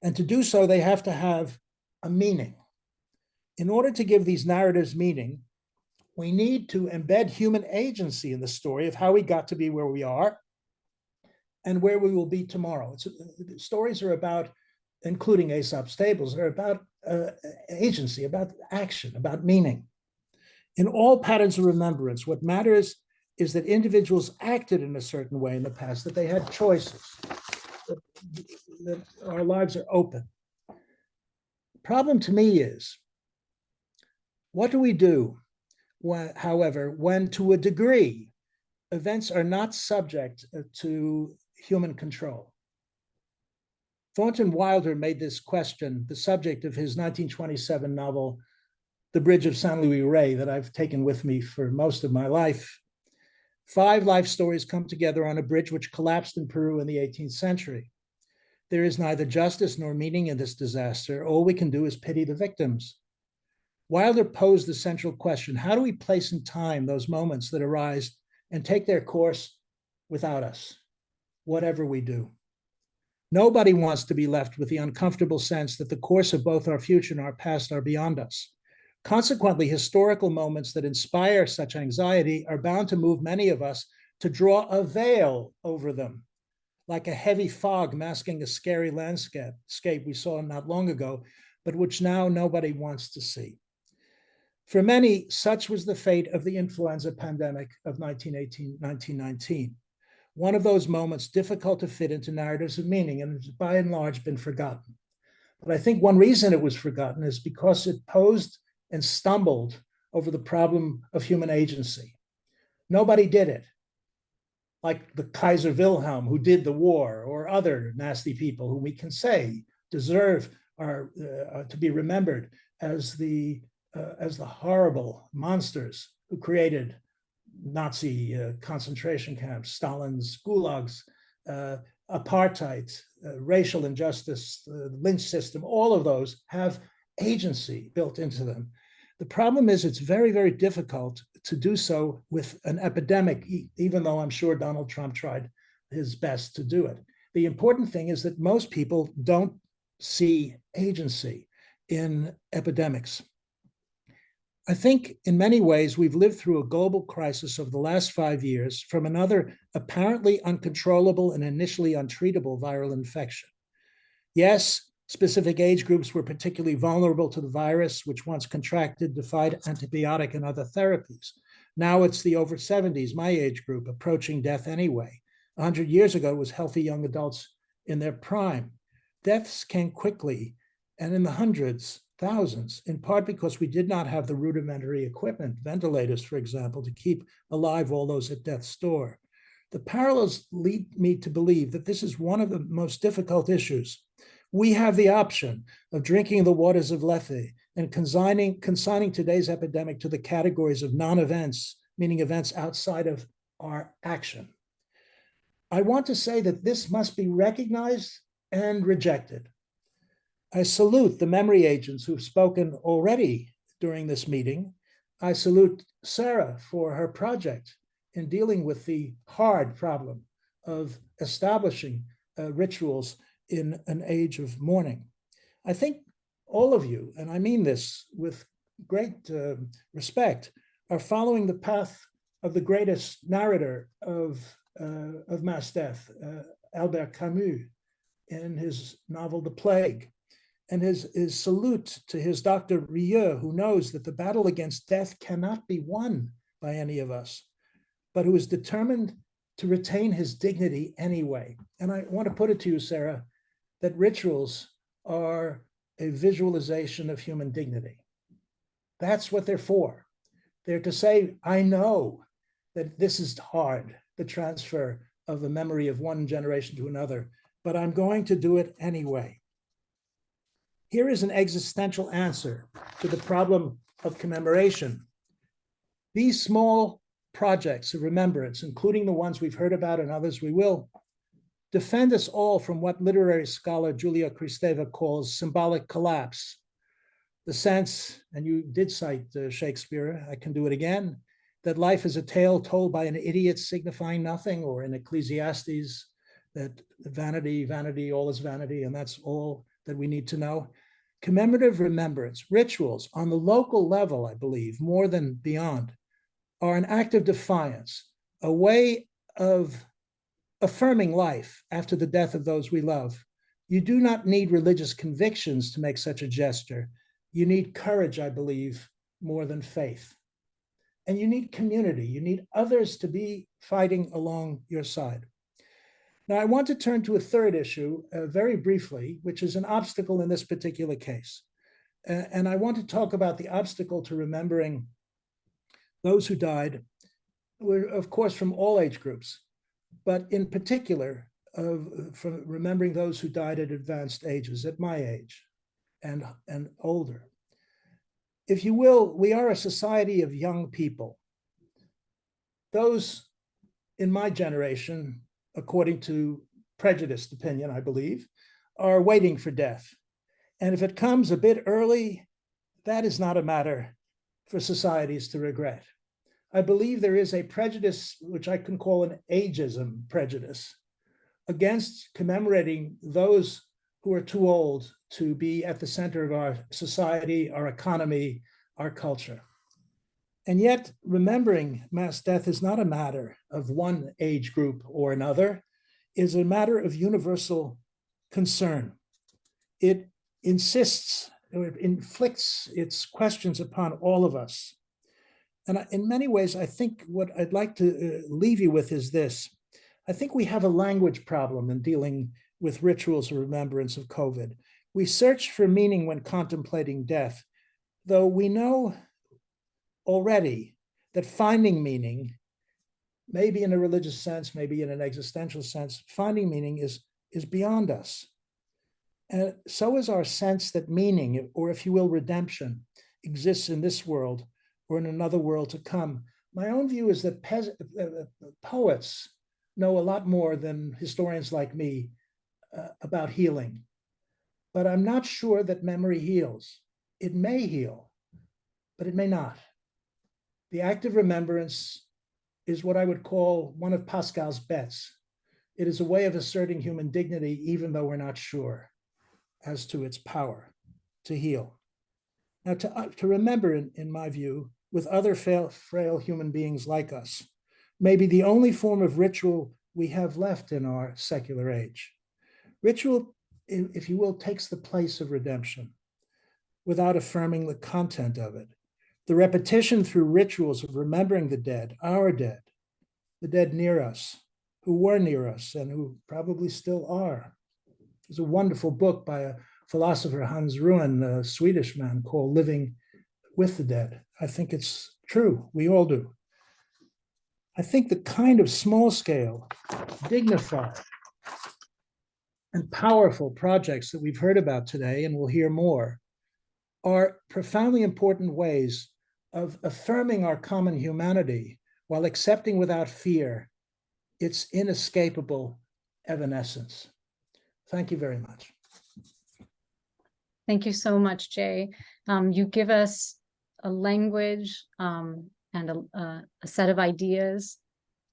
And to do so, they have to have a meaning. In order to give these narratives meaning, we need to embed human agency in the story of how we got to be where we are and where we will be tomorrow. Stories are about, including Aesop's fables, are about agency, about action, about meaning. In all patterns of remembrance, what matters is that individuals acted in a certain way in the past, that they had choices, that our lives are open. The problem to me is, what do we do however, when to a degree, events are not subject to human control. Thornton Wilder made this question the subject of his 1927 novel, The Bridge of Saint Louis Rey, that I've taken with me for most of my life. 5 life stories come together on a bridge which collapsed in Peru in the 18th century. There is neither justice nor meaning in this disaster. All we can do is pity the victims. Wilder posed the central question: how do we place in time those moments that arise and take their course without us, whatever we do? Nobody wants to be left with the uncomfortable sense that the course of both our future and our past are beyond us. Consequently, historical moments that inspire such anxiety are bound to move many of us to draw a veil over them, like a heavy fog masking a scary landscape we saw not long ago, but which now nobody wants to see. For many, such was the fate of the influenza pandemic of 1918-1919. One of those moments difficult to fit into narratives of meaning and has by and large been forgotten. But I think one reason it was forgotten is because it posed and stumbled over the problem of human agency. Nobody did it, like the Kaiser Wilhelm who did the war, or other nasty people who we can say deserve to be remembered as the horrible monsters who created Nazi concentration camps, Stalin's gulags, apartheid, racial injustice, the lynch system. All of those have agency built into them. The problem is it's very, very difficult to do so with an epidemic, even though I'm sure Donald Trump tried his best to do it. The important thing is that most people don't see agency in epidemics. I think in many ways we've lived through a global crisis over the last 5 years from another apparently uncontrollable and initially untreatable viral infection. Yes, specific age groups were particularly vulnerable to the virus, which once contracted defied antibiotic and other therapies. Now it's the over 70s, my age group, approaching death anyway. 100 years ago, it was healthy young adults in their prime. Deaths came quickly and in the hundreds, thousands, in part because we did not have the rudimentary equipment, ventilators, for example, to keep alive all those at death's door. The parallels lead me to believe that this is one of the most difficult issues. We have the option of drinking the waters of Lethe and consigning today's epidemic to the categories of non-events, meaning events outside of our action. I want to say that this must be recognized and rejected. I salute the memory agents who've spoken already during this meeting. I salute Sarah for her project in dealing with the hard problem of establishing rituals in an age of mourning. I think all of you, and I mean this with great respect, are following the path of the greatest narrator of mass death, Albert Camus, in his novel The Plague, and his salute to his Dr. Rieu, who knows that the battle against death cannot be won by any of us, but who is determined to retain his dignity anyway. And I want to put it to you, Sarah, that rituals are a visualization of human dignity. That's what they're for. They're to say, I know that this is hard, the transfer of the memory of one generation to another, but I'm going to do it anyway. Here is an existential answer to the problem of commemoration. These small projects of remembrance, including the ones we've heard about and others we will, defend us all from what literary scholar Julia Kristeva calls symbolic collapse. The sense, and you did cite Shakespeare, I can do it again, that life is a tale told by an idiot signifying nothing, or in Ecclesiastes, that vanity, vanity, all is vanity, and that's all that we need to know. Commemorative remembrance, rituals on the local level, I believe, more than beyond, are an act of defiance, a way of affirming life after the death of those we love. You do not need religious convictions to make such a gesture. You need courage, I believe, more than faith. And you need community. You need others to be fighting along your side. Now, I want to turn to a third issue very briefly, which is an obstacle in this particular case. And I want to talk about the obstacle to remembering those who died were, of course, from all age groups, but in particular, from remembering those who died at advanced ages, at my age and older. If you will, we are a society of young people. Those in my generation, according to prejudiced opinion, I believe, are waiting for death. And if it comes a bit early, that is not a matter for societies to regret. I believe there is a prejudice, which I can call an ageism prejudice, against commemorating those who are too old to be at the center of our society, our economy, our culture. And yet, remembering mass death is not a matter of one age group or another, it is a matter of universal concern. It insists, or it inflicts its questions upon all of us. And in many ways, I think what I'd like to leave you with is this. I think we have a language problem in dealing with rituals of remembrance of COVID. We search for meaning when contemplating death, though we know already that finding meaning, maybe in a religious sense, maybe in an existential sense, finding meaning is beyond us. And so is our sense that meaning, or if you will, redemption, exists in this world or in another world to come. My own view is that poets know a lot more than historians like me about healing. But I'm not sure that memory heals. It may heal, but it may not. The act of remembrance is what I would call one of Pascal's bets. It is a way of asserting human dignity, even though we're not sure as to its power to heal. Now, to remember, in my view, with other frail human beings like us, may be the only form of ritual we have left in our secular age. Ritual, if you will, takes the place of redemption without affirming the content of it. The repetition through rituals of remembering the dead, our dead, the dead near us, who were near us and who probably still are. There's a wonderful book by a philosopher, Hans Ruin, a Swedish man, called Living with the Dead. I think it's true. We all do. I think the kind of small-scale, dignified, and powerful projects that we've heard about today, and we'll hear more, are profoundly important ways of affirming our common humanity while accepting without fear its inescapable evanescence. Thank you very much. Thank you so much, Jay. You give us a language and a set of ideas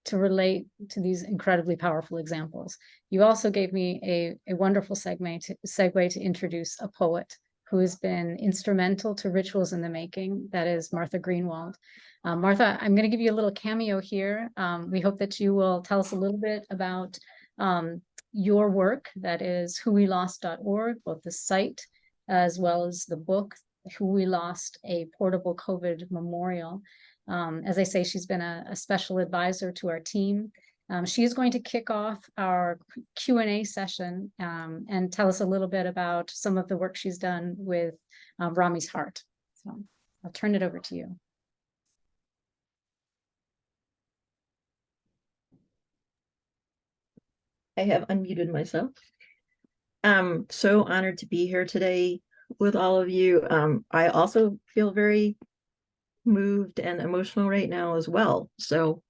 to relate to these incredibly powerful examples. You also gave me a wonderful segue to introduce a poet who has been instrumental to rituals in the making. That is Martha Greenwald. Martha, I'm going to give you a little cameo here. We hope that you will tell us a little bit about your work. That is whowelost.org, both the site as well as the book, Who We Lost, a Portable COVID Memorial. As I say, she's been a special advisor to our team. She is going to kick off our Q&A session and tell us a little bit about some of the work she's done with Rami's Heart. So I'll turn it over to you. I have unmuted myself. I'm so honored to be here today with all of you. I also feel very moved and emotional right now as well. So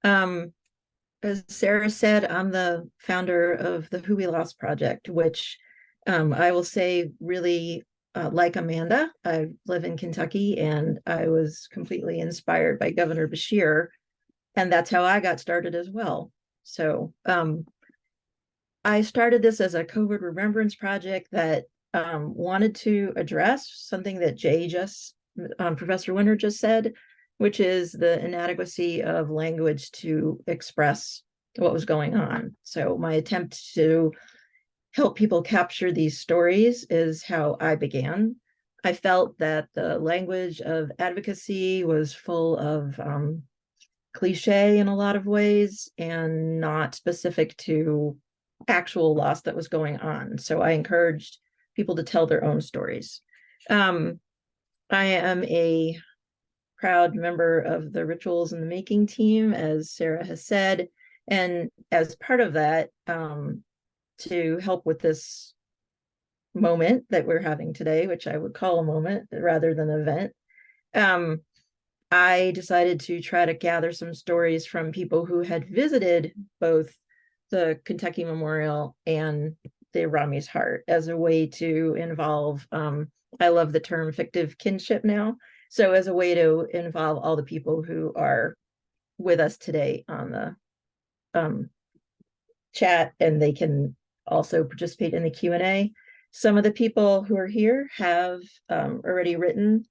as Sarah said, I'm the founder of the Who We Lost project, which I will say really like Amanda, I live in Kentucky, and I was completely inspired by Governor Beshear, and that's how I got started as well. So I started this as a COVID remembrance project that wanted to address something that Professor Winter just said, which is the inadequacy of language to express what was going on. So my attempt to help people capture these stories is how I began. I felt that the language of advocacy was full of cliche in a lot of ways and not specific to actual loss that was going on. So I encouraged people to tell their own stories. I am a proud member of the Rituals in the Making team, as Sarah has said. And as part of that, to help with this moment that we're having today, which I would call a moment rather than an event, I decided to try to gather some stories from people who had visited both the Kentucky Memorial and the Rami's Heart as a way to involve, I love the term fictive kinship now. So as a way to involve all the people who are with us today on the chat, and they can also participate in the Q&A. Some of the people who are here have already written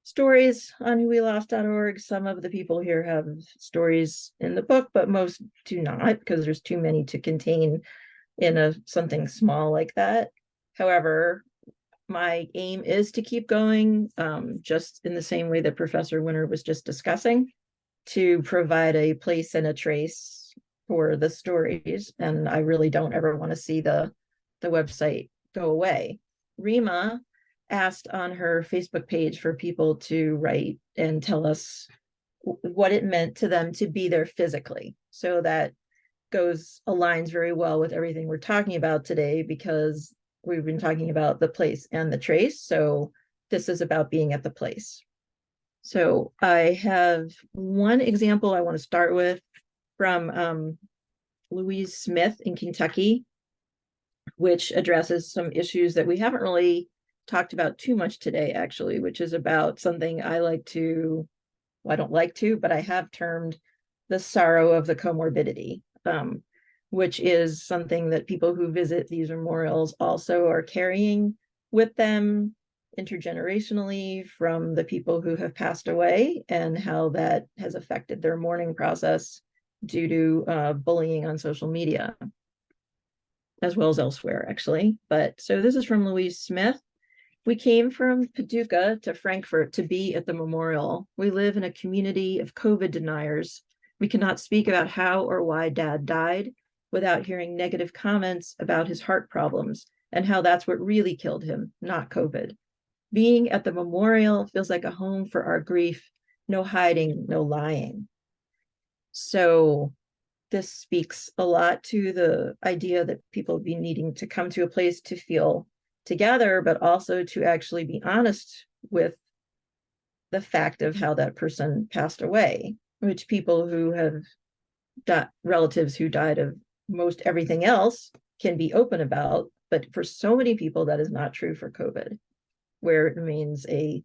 stories on whowelost.org. Some of the people here have stories in the book, but most do not, because there's too many to contain in something small like that. However, my aim is to keep going, just in the same way that Professor Winter was just discussing, to provide a place and a trace for the stories. And I really don't ever want to see the website go away. Rima asked on her Facebook page for people to write and tell us what it meant to them to be there physically. So that aligns very well with everything we're talking about today, because we've been talking about the place and the trace. So this is about being at the place. So I have one example I want to start with from Louise Smith in Kentucky, which addresses some issues that we haven't really talked about too much today, actually, which is about something I like to, well, I don't like to, but I have termed the sorrow of the comorbidity, which is something that people who visit these memorials also are carrying with them intergenerationally from the people who have passed away, and how that has affected their mourning process due to bullying on social media, as well as elsewhere, actually. But so this is from Louise Smith. We came from Paducah to Frankfurt to be at the memorial. We live in a community of COVID deniers. We cannot speak about how or why Dad died without hearing negative comments about his heart problems and how that's what really killed him, not COVID. Being at the memorial feels like a home for our grief. No hiding, no lying. So this speaks a lot to the idea that people be needing to come to a place to feel together, but also to actually be honest with the fact of how that person passed away, which people who have relatives who died of most everything else can be open about. But for so many people, that is not true for COVID, where it remains a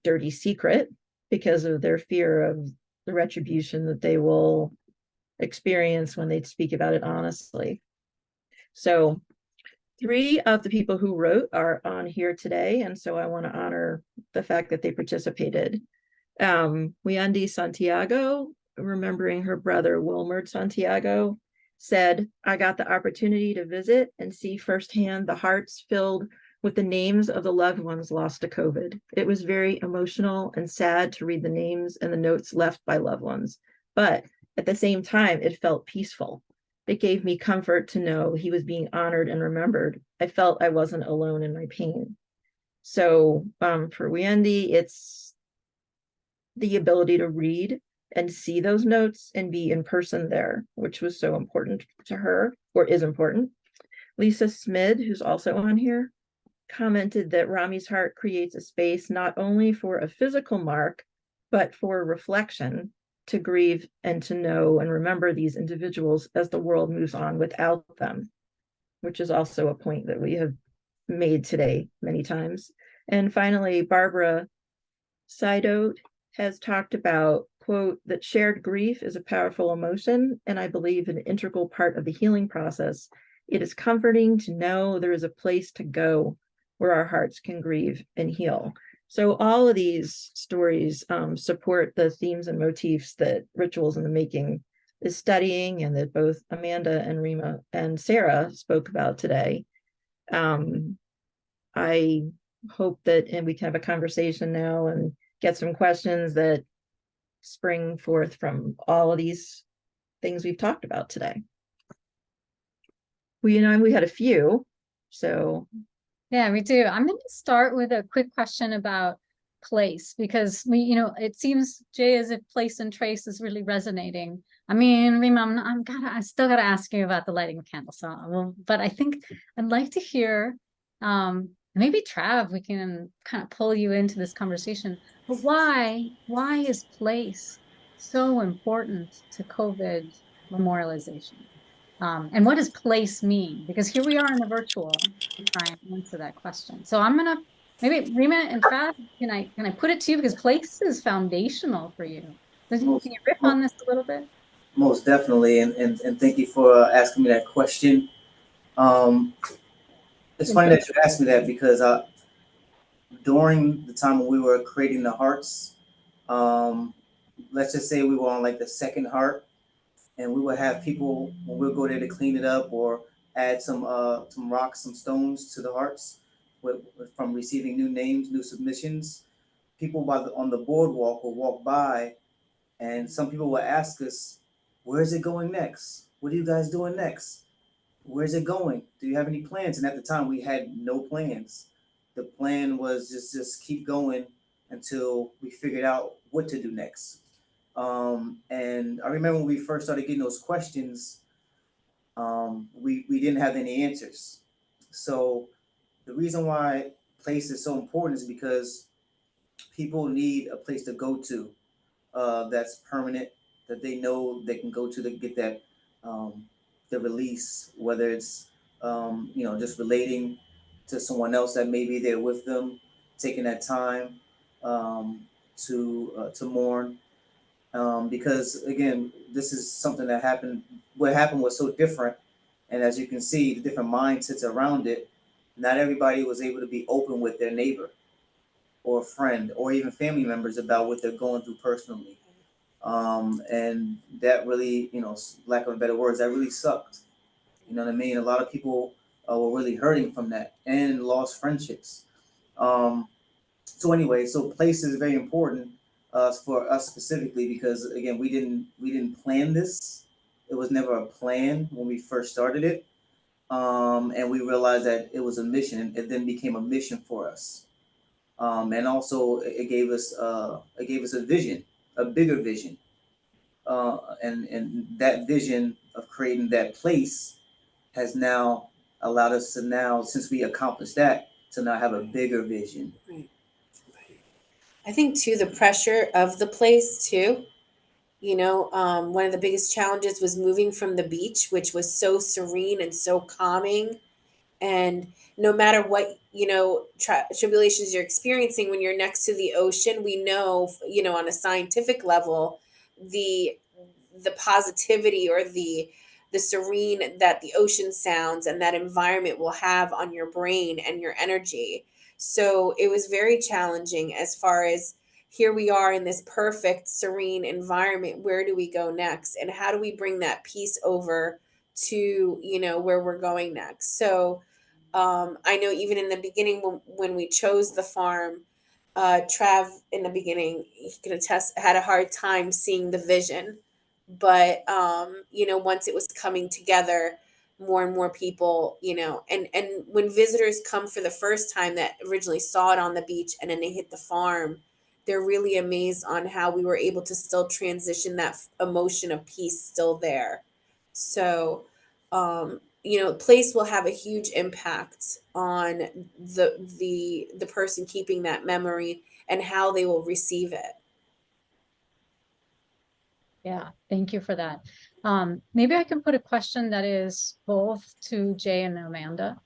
dirty secret because of their fear of the retribution that they will experience when they speak about it honestly. So 3 of the people who wrote are on here today, and so I want to honor the fact that they participated. Weandi Santiago, remembering her brother Wilmer Santiago, said, I got the opportunity to visit and see firsthand the hearts filled with the names of the loved ones lost to COVID. It was very emotional and sad to read the names and the notes left by loved ones, but at the same time, it felt peaceful. It gave me comfort to know he was being honored and remembered. I felt I wasn't alone in my pain. So for Weandi, it's the ability to read and see those notes and be in person there, which was so important to her, or is important. Lisa Smid, who's also on here, commented that Rami's Heart creates a space not only for a physical mark, but for reflection, to grieve and to know and remember these individuals as the world moves on without them, which is also a point that we have made today many times. And finally, Barbara Sidote has talked about, quote, that shared grief is a powerful emotion, and I believe an integral part of the healing process. It is comforting to know there is a place to go where our hearts can grieve and heal. So all of these stories support the themes and motifs that Rituals in the Making is studying, and that both Amanda and Rima and Sarah spoke about today. I hope that, and we can have a conversation now and get some questions that spring forth from all of these things we've talked about today. We had a few, so. Yeah, we do. I'm going to start with a quick question about place, because it seems, Jay, as if place and trace is really resonating. I mean, Rima, I still gotta ask you about the lighting of candles. But I think I'd like to hear, maybe Trav, we can kind of pull you into this conversation. But why is place so important to COVID memorialization? And what does place mean? Because here we are in the virtual to try and answer that question. So I'm gonna maybe Rima and Trav, can I put it to you, because place is foundational for you. So can you riff on this a little bit? Most definitely, and thank you for asking me that question. Um, it's funny that you asked me that because during the time when we were creating the hearts, um, let's just say we were on like the second heart, and we would have people when we would go there to clean it up or add some rocks, some stones to the hearts from receiving new names, new submissions. People on the boardwalk would walk by, and some people would ask us, "Where's it going next? What are you guys doing next? Where's it going? Do you have any plans?" And at the time, we had no plans. The plan was just keep going until we figured out what to do next. And I remember when we first started getting those questions, we didn't have any answers. So the reason why place is so important is because people need a place to go to that's permanent, that they know they can go to get that the release, whether it's just relating to someone else that may be there with them, taking that time to mourn. Because again, this is something that happened. What happened was so different, and as you can see, the different mindsets around it. Not everybody was able to be open with their neighbor or friend or even family members about what they're going through personally. And that really, lack of better words, that really sucked. You know what I mean? A lot of people were really hurting from that and lost friendships. So anyway, so place is very important for us specifically because again, we didn't plan this. It was never a plan when we first started it, and we realized that it was a mission. It then became a mission for us, and also it gave us a vision, a bigger vision, and that vision of creating that place has now allowed us to now, since we accomplished that, to now have a bigger vision. Right. I think too, the pressure of the place too. One of the biggest challenges was moving from the beach, which was so serene and so calming. And no matter what, tribulations you're experiencing when you're next to the ocean, we know, on a scientific level, the positivity or the serene that the ocean sounds and that environment will have on your brain and your energy. So it was very challenging as far as here we are in this perfect serene environment. Where do we go next, and how do we bring that peace over to where we're going next? So I know even in the beginning when we chose the farm, Trav in the beginning, he can attest, had a hard time seeing the vision. But once it was coming together, more and more people, and when visitors come for the first time that originally saw it on the beach and then they hit the farm, they're really amazed on how we were able to still transition that emotion of peace still there. So place will have a huge impact on the person keeping that memory and how they will receive it. Yeah, thank you for that. Maybe I can put a question that is both to Jay and Amanda,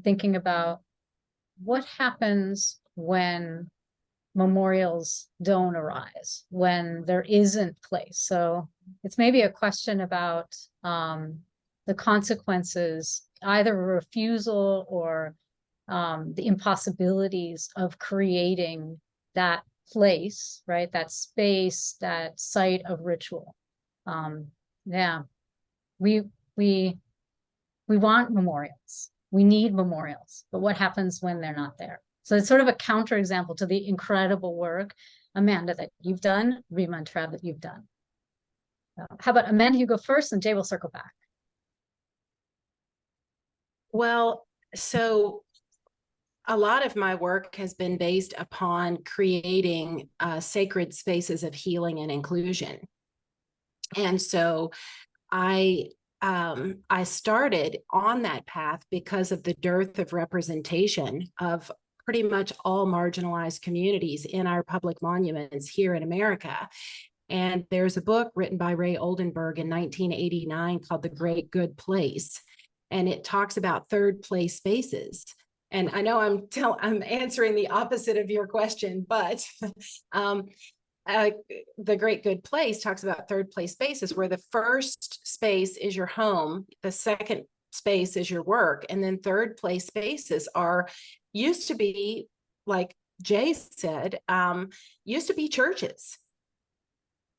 thinking about what happens when memorials don't arise, when there isn't place. So it's maybe a question about the consequences, either a refusal or the impossibilities of creating that place, right? That space, that site of ritual. Yeah, we want memorials. We need memorials, but what happens when they're not there? So it's sort of a counterexample to the incredible work, Amanda, that you've done, Rima and Trav, that you've done. How about Amanda, you go first, and Jay will circle back. Well, so a lot of my work has been based upon creating sacred spaces of healing and inclusion. And so I started on that path because of the dearth of representation of pretty much all marginalized communities in our public monuments here in America. And there's a book written by Ray Oldenburg in 1989 called The Great Good Place. And it talks about third place spaces. And I know I'm answering the opposite of your question, but The Great Good Place talks about third place spaces where the first space is your home, the second space is your work, and then third place spaces used to be, like Jay said, used to be churches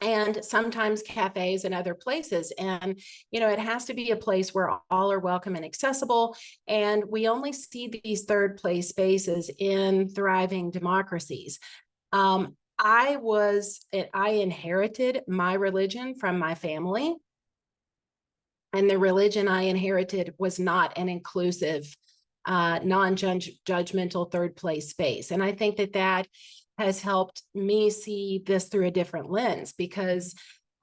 and sometimes cafes and other places. And, it has to be a place where all are welcome and accessible. And we only see these third place spaces in thriving democracies. I inherited my religion from my family, and the religion I inherited was not an inclusive, non-judgmental third place space. And I think that has helped me see this through a different lens, because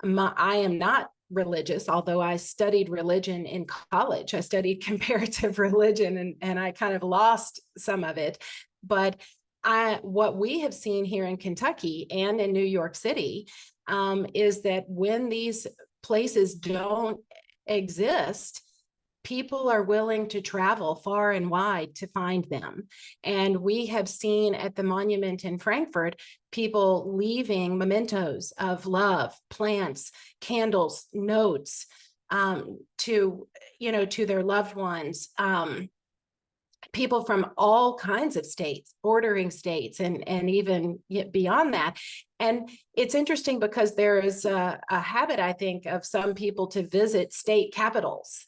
I am not religious, although I studied religion in college. I studied comparative religion, and I kind of lost some of it. But what we have seen here in Kentucky and in New York City is that when these places don't exist, people are willing to travel far and wide to find them. And we have seen at the monument in Frankfurt, people leaving mementos of love, plants, candles, notes to their loved ones. People from all kinds of states, bordering states, and even beyond that. And it's interesting because there is a habit, I think, of some people to visit state capitals.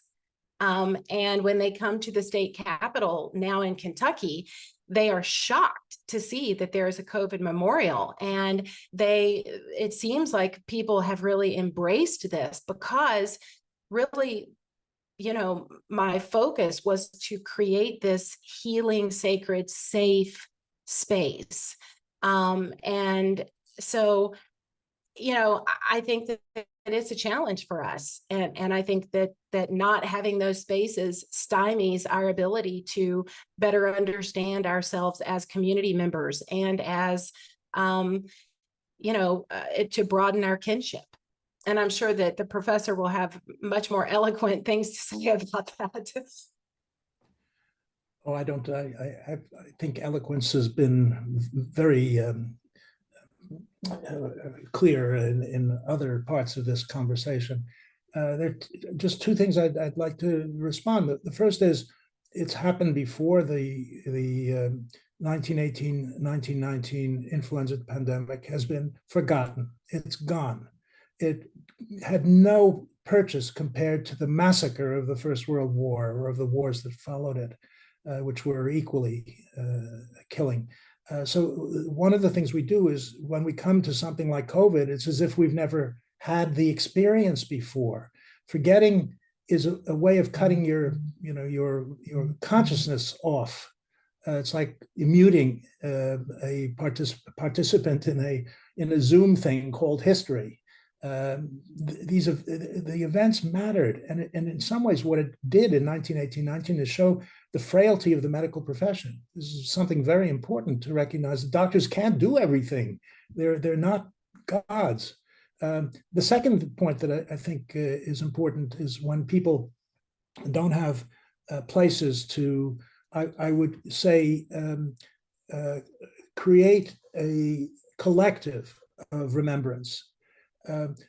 And when they come to the state capitol now in Kentucky, they are shocked to see that there is a COVID memorial. And it seems like people have really embraced this, because really, my focus was to create this healing, sacred, safe space. And so, I think that it's a challenge for us. And I think that not having those spaces stymies our ability to better understand ourselves as community members and as, to broaden our kinship. And I'm sure that the professor will have much more eloquent things to say about that. Oh, I don't. I think eloquence has been very clear in other parts of this conversation. There are just two things I'd like to respond. The first is, it's happened before the 1918-1919 influenza pandemic has been forgotten. It's gone. It had no purchase compared to the massacre of the First World War, or of the wars that followed it, which were equally killing. So one of the things we do is, when we come to something like COVID, it's as if we've never had the experience before. Forgetting is a way of cutting your consciousness off. It's like muting a participant in a Zoom thing called history. The events mattered, and in some ways, what it did in 1918-19 is show the frailty of the medical profession. This is something very important to recognize. The doctors can't do everything; they're not gods. The second point that I think is important is when people don't have places to, I would say, create a collective of remembrance.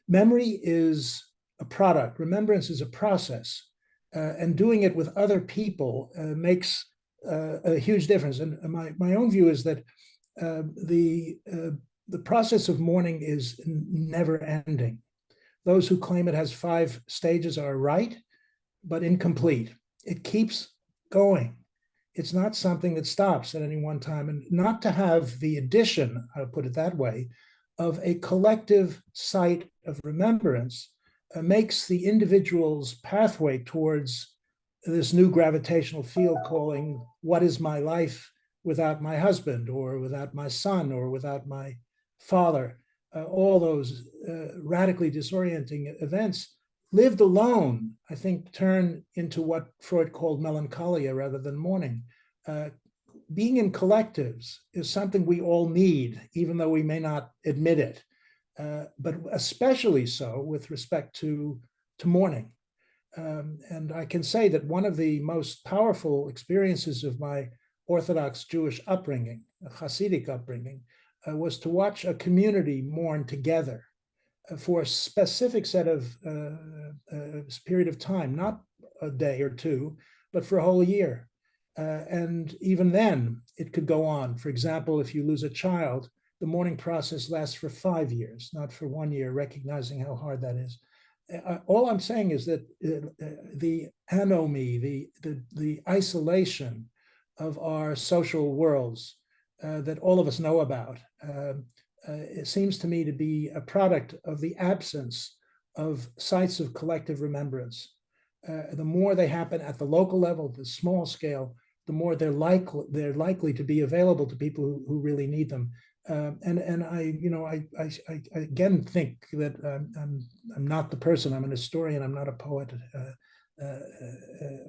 Memory is a product. Remembrance is a process, and doing it with other people makes a huge difference. And my own view is that the process of mourning is never ending. Those who claim it has 5 stages are right, but incomplete. It keeps going. It's not something that stops at any one time, and not to have the addition, I'll put it that way, of a collective site of remembrance makes the individual's pathway towards this new gravitational field calling "What is my life?" without my husband or without my son or without my father. All those radically disorienting events lived alone, I think, turn into what Freud called melancholia rather than mourning. Being in collectives is something we all need, even though we may not admit it, but especially so with respect to mourning. And I can say that one of the most powerful experiences of my Orthodox Jewish upbringing, a Hasidic upbringing, was to watch a community mourn together for a specific set of period of time, not a day or two, but for a whole year. And even then, it could go on. For example, if you lose a child, the mourning process lasts for 5 years, not for 1 year, recognizing how hard that is. All I'm saying is that the anomie, the isolation of our social worlds that all of us know about, it seems to me to be a product of the absence of sites of collective remembrance. The more they happen at the local level, the small scale, the more they're likely to be available to people who really need them. And I again think that I'm not the person. I'm an historian. I'm not a poet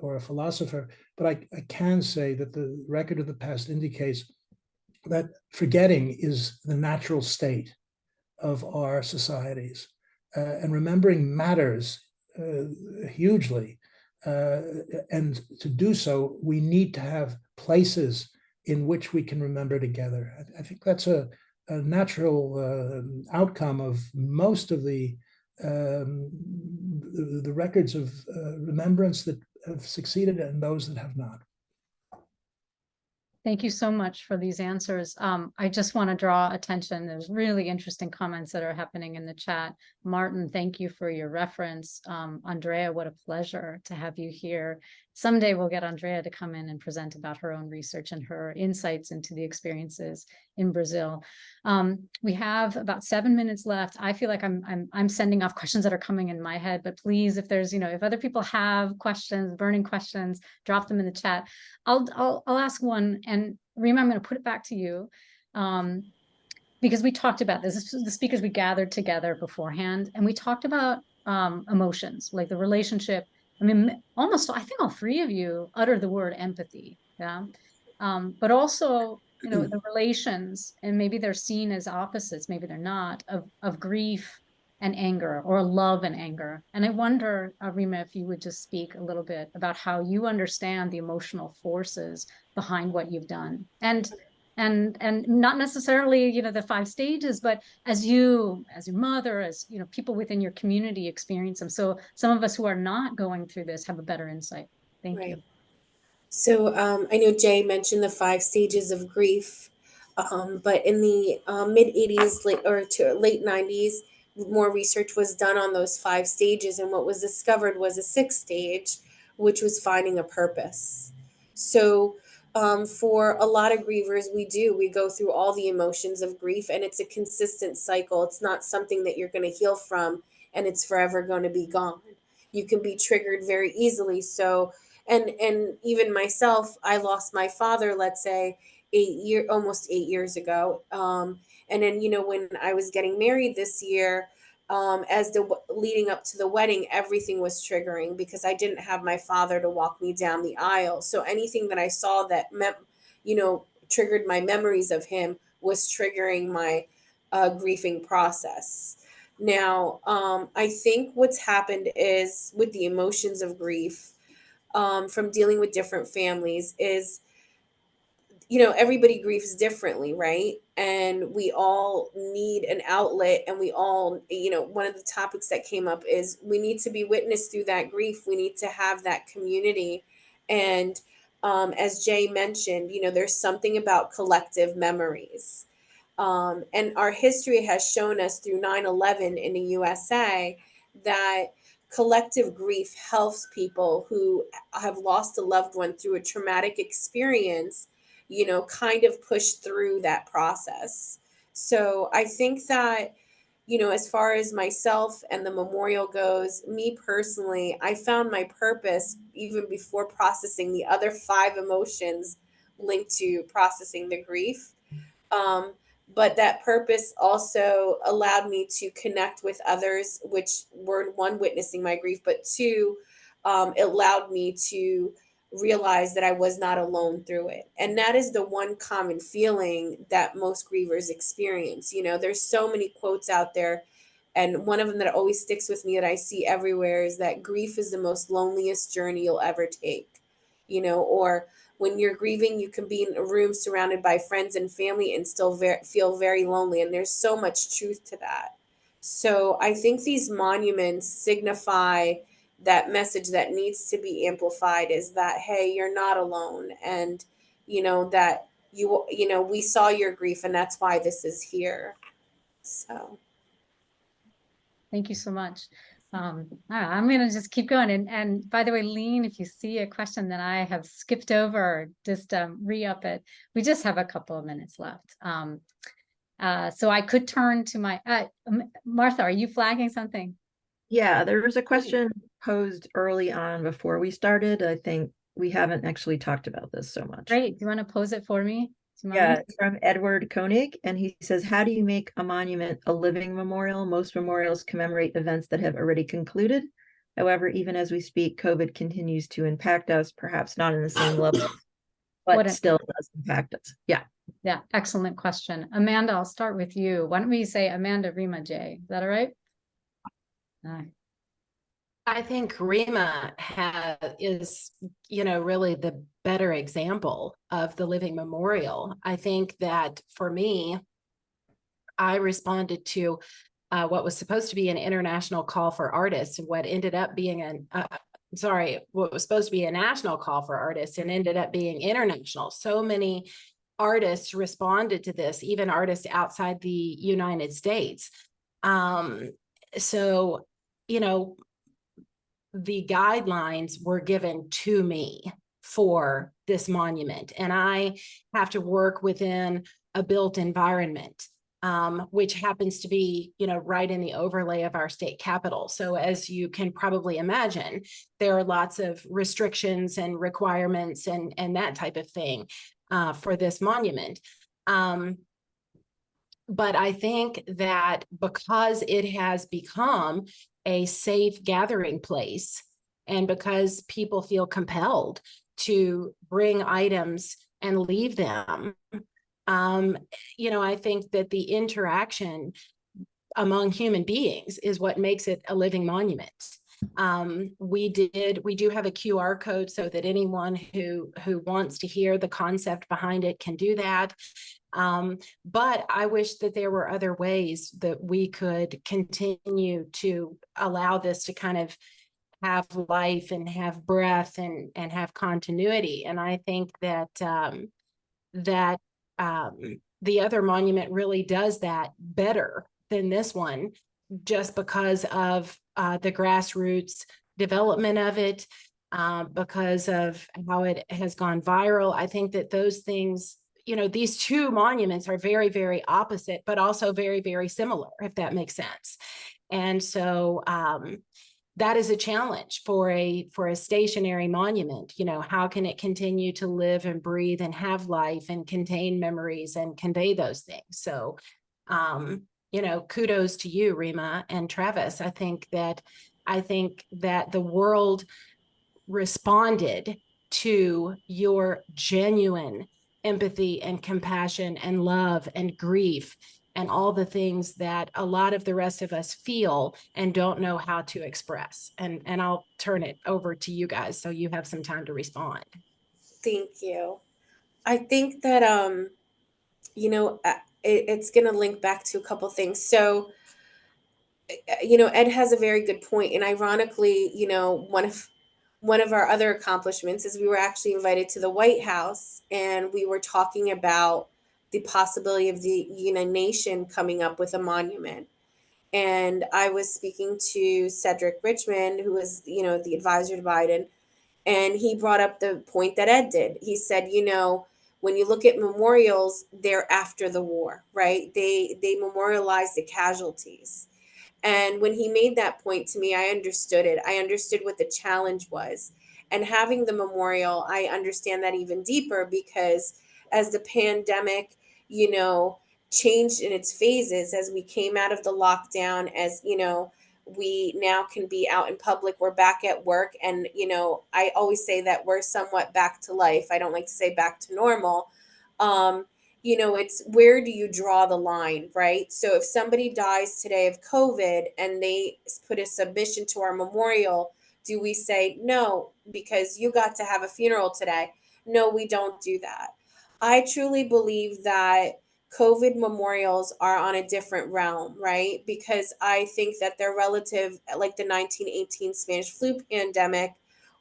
or a philosopher. But I can say that the record of the past indicates that forgetting is the natural state of our societies, and remembering matters hugely. And to do so, we need to have places in which we can remember together. I think that's a natural outcome of most of the records of remembrance that have succeeded and those that have not. Thank you so much for these answers. I just want to draw attention. There's really interesting comments that are happening in the chat. Martin, thank you for your reference. Andrea, what a pleasure to have you here. Someday we'll get Andrea to come in and present about her own research and her insights into the experiences in Brazil. We have about 7 minutes left. I feel like I'm sending off questions that are coming in my head, but please, if there's, if other people have questions, burning questions, drop them in the chat. I'll ask one, and Rima, I'm going to put it back to you, because we talked about this. This was the speakers we gathered together beforehand, and we talked about emotions, like the relationship. I mean, almost, I think all three of you uttered the word empathy, yeah, but also, the relations, and maybe they're seen as opposites, maybe they're not, of grief and anger, or love and anger. And I wonder, Rima, if you would just speak a little bit about how you understand the emotional forces behind what you've done, and not necessarily, the 5 stages, but as your mother, as people within your community experience them. So some of us who are not going through this have a better insight. Thank you. So I know Jay mentioned the 5 stages of grief, but in the mid 80s late 90s, more research was done on those 5 stages, and what was discovered was a 6th stage, which was finding a purpose. So for a lot of grievers, we go through all the emotions of grief, and it's a consistent cycle. It's not something that you're going to heal from and it's forever going to be gone. You can be triggered very easily. So and even myself, I lost my father, let's say almost 8 years ago. And then, when I was getting married this year, as leading up to the wedding, everything was triggering because I didn't have my father to walk me down the aisle. So anything that I saw that triggered my memories of him was triggering my grieving process. Now, I think what's happened is with the emotions of grief, from dealing with different families is, everybody grieves differently, right? And we all need an outlet, and we all, one of the topics that came up is we need to be witnessed through that grief. We need to have that community. And as Jay mentioned, there's something about collective memories. And our history has shown us through 9/11 in the USA that collective grief helps people who have lost a loved one through a traumatic experience, kind of push through that process. So I think that, as far as myself and the memorial goes, me personally, I found my purpose even before processing the other 5 emotions linked to processing the grief. But that purpose also allowed me to connect with others, which were one, witnessing my grief, but two, it allowed me to realize that I was not alone through it. And that is the one common feeling that most grievers experience. You know, there's so many quotes out there. And one of them that always sticks with me that I see everywhere is that grief is the most loneliest journey you'll ever take, you know, or when you're grieving, you can be in a room surrounded by friends and family and still feel very lonely. And there's so much truth to that. So I think these monuments signify that message that needs to be amplified, is that, hey, you're not alone. And, you know, that you know, we saw your grief and that's why this is here. So. Thank you so much. I'm going to just keep going. And by the way, Lean, if you see a question that I have skipped over, just re-up it. We just have a couple of minutes left. So I could turn to my, Martha, are you flagging something? Yeah, there was a question posed early on before we started. I think we haven't actually talked about this so much. Great. Do you want to pose it for me? Yeah, it's from Edward Koenig, and he says, how do you make a monument a living memorial? Most memorials commemorate events that have already concluded. However, even as we speak, COVID continues to impact us, perhaps not in the same level, but still does impact us. Yeah. Yeah, excellent question. Amanda, I'll start with you. Why don't we say Amanda, Rima, J? Is that all right? I think Rima is, you know, really the better example of the living memorial. I think that for me, I responded to what was supposed to be an international call for artists, and what ended up being what was supposed to be a national call for artists and ended up being international. So many artists responded to this, even artists outside the United States. So, you know, the guidelines were given to me for this monument, and I have to work within a built environment, which happens to be, you know, right in the overlay of our state capitol. So as you can probably imagine, there are lots of restrictions and requirements and that type of thing for this monument. But I think that because it has become a safe gathering place, and because people feel compelled to bring items and leave them, you know, I think that the interaction among human beings is what makes it a living monument. We do have a QR code so that anyone who wants to hear the concept behind it can do that. But I wish that there were other ways that we could continue to allow this to kind of have life and have breath and have continuity. And I think that the other monument really does that better than this one, just because of the grassroots development of it, because of how it has gone viral. I think that those things, you know, these two monuments are very, very opposite, but also very, very similar, if that makes sense. And so that is a challenge for a stationary monument. You know, how can it continue to live and breathe and have life and contain memories and convey those things? So, you know, kudos to you, Rima and Travis. I think that the world responded to your genuine empathy and compassion and love and grief and all the things that a lot of the rest of us feel and don't know how to express. And I'll turn it over to you guys so you have some time to respond. Thank you. I think that, you know, it's going to link back to a couple things. So, you know, Ed has a very good point. And ironically, you know, one of our other accomplishments is we were actually invited to the White House, and we were talking about the possibility of the United Nations coming up with a monument. And I was speaking to Cedric Richmond, who was, you know, the advisor to Biden, and he brought up the point that Ed did. He said, you know, when you look at memorials, they're after the war, right? They memorialize the casualties. And when he made that point to me, I understood it. I understood what the challenge was. And having the memorial, I understand that even deeper, because as the pandemic, changed in its phases, as we came out of the lockdown, as we now can be out in public, we're back at work, and I always say that we're somewhat back to life. I don't like to say back to normal. It's where do you draw the line, right? So if somebody dies today of COVID and they put a submission to our memorial, do we say no because you got to have a funeral today? No, we don't do that. I truly believe that COVID memorials are on a different realm, right? Because I think that they're relative, like the 1918 Spanish flu pandemic,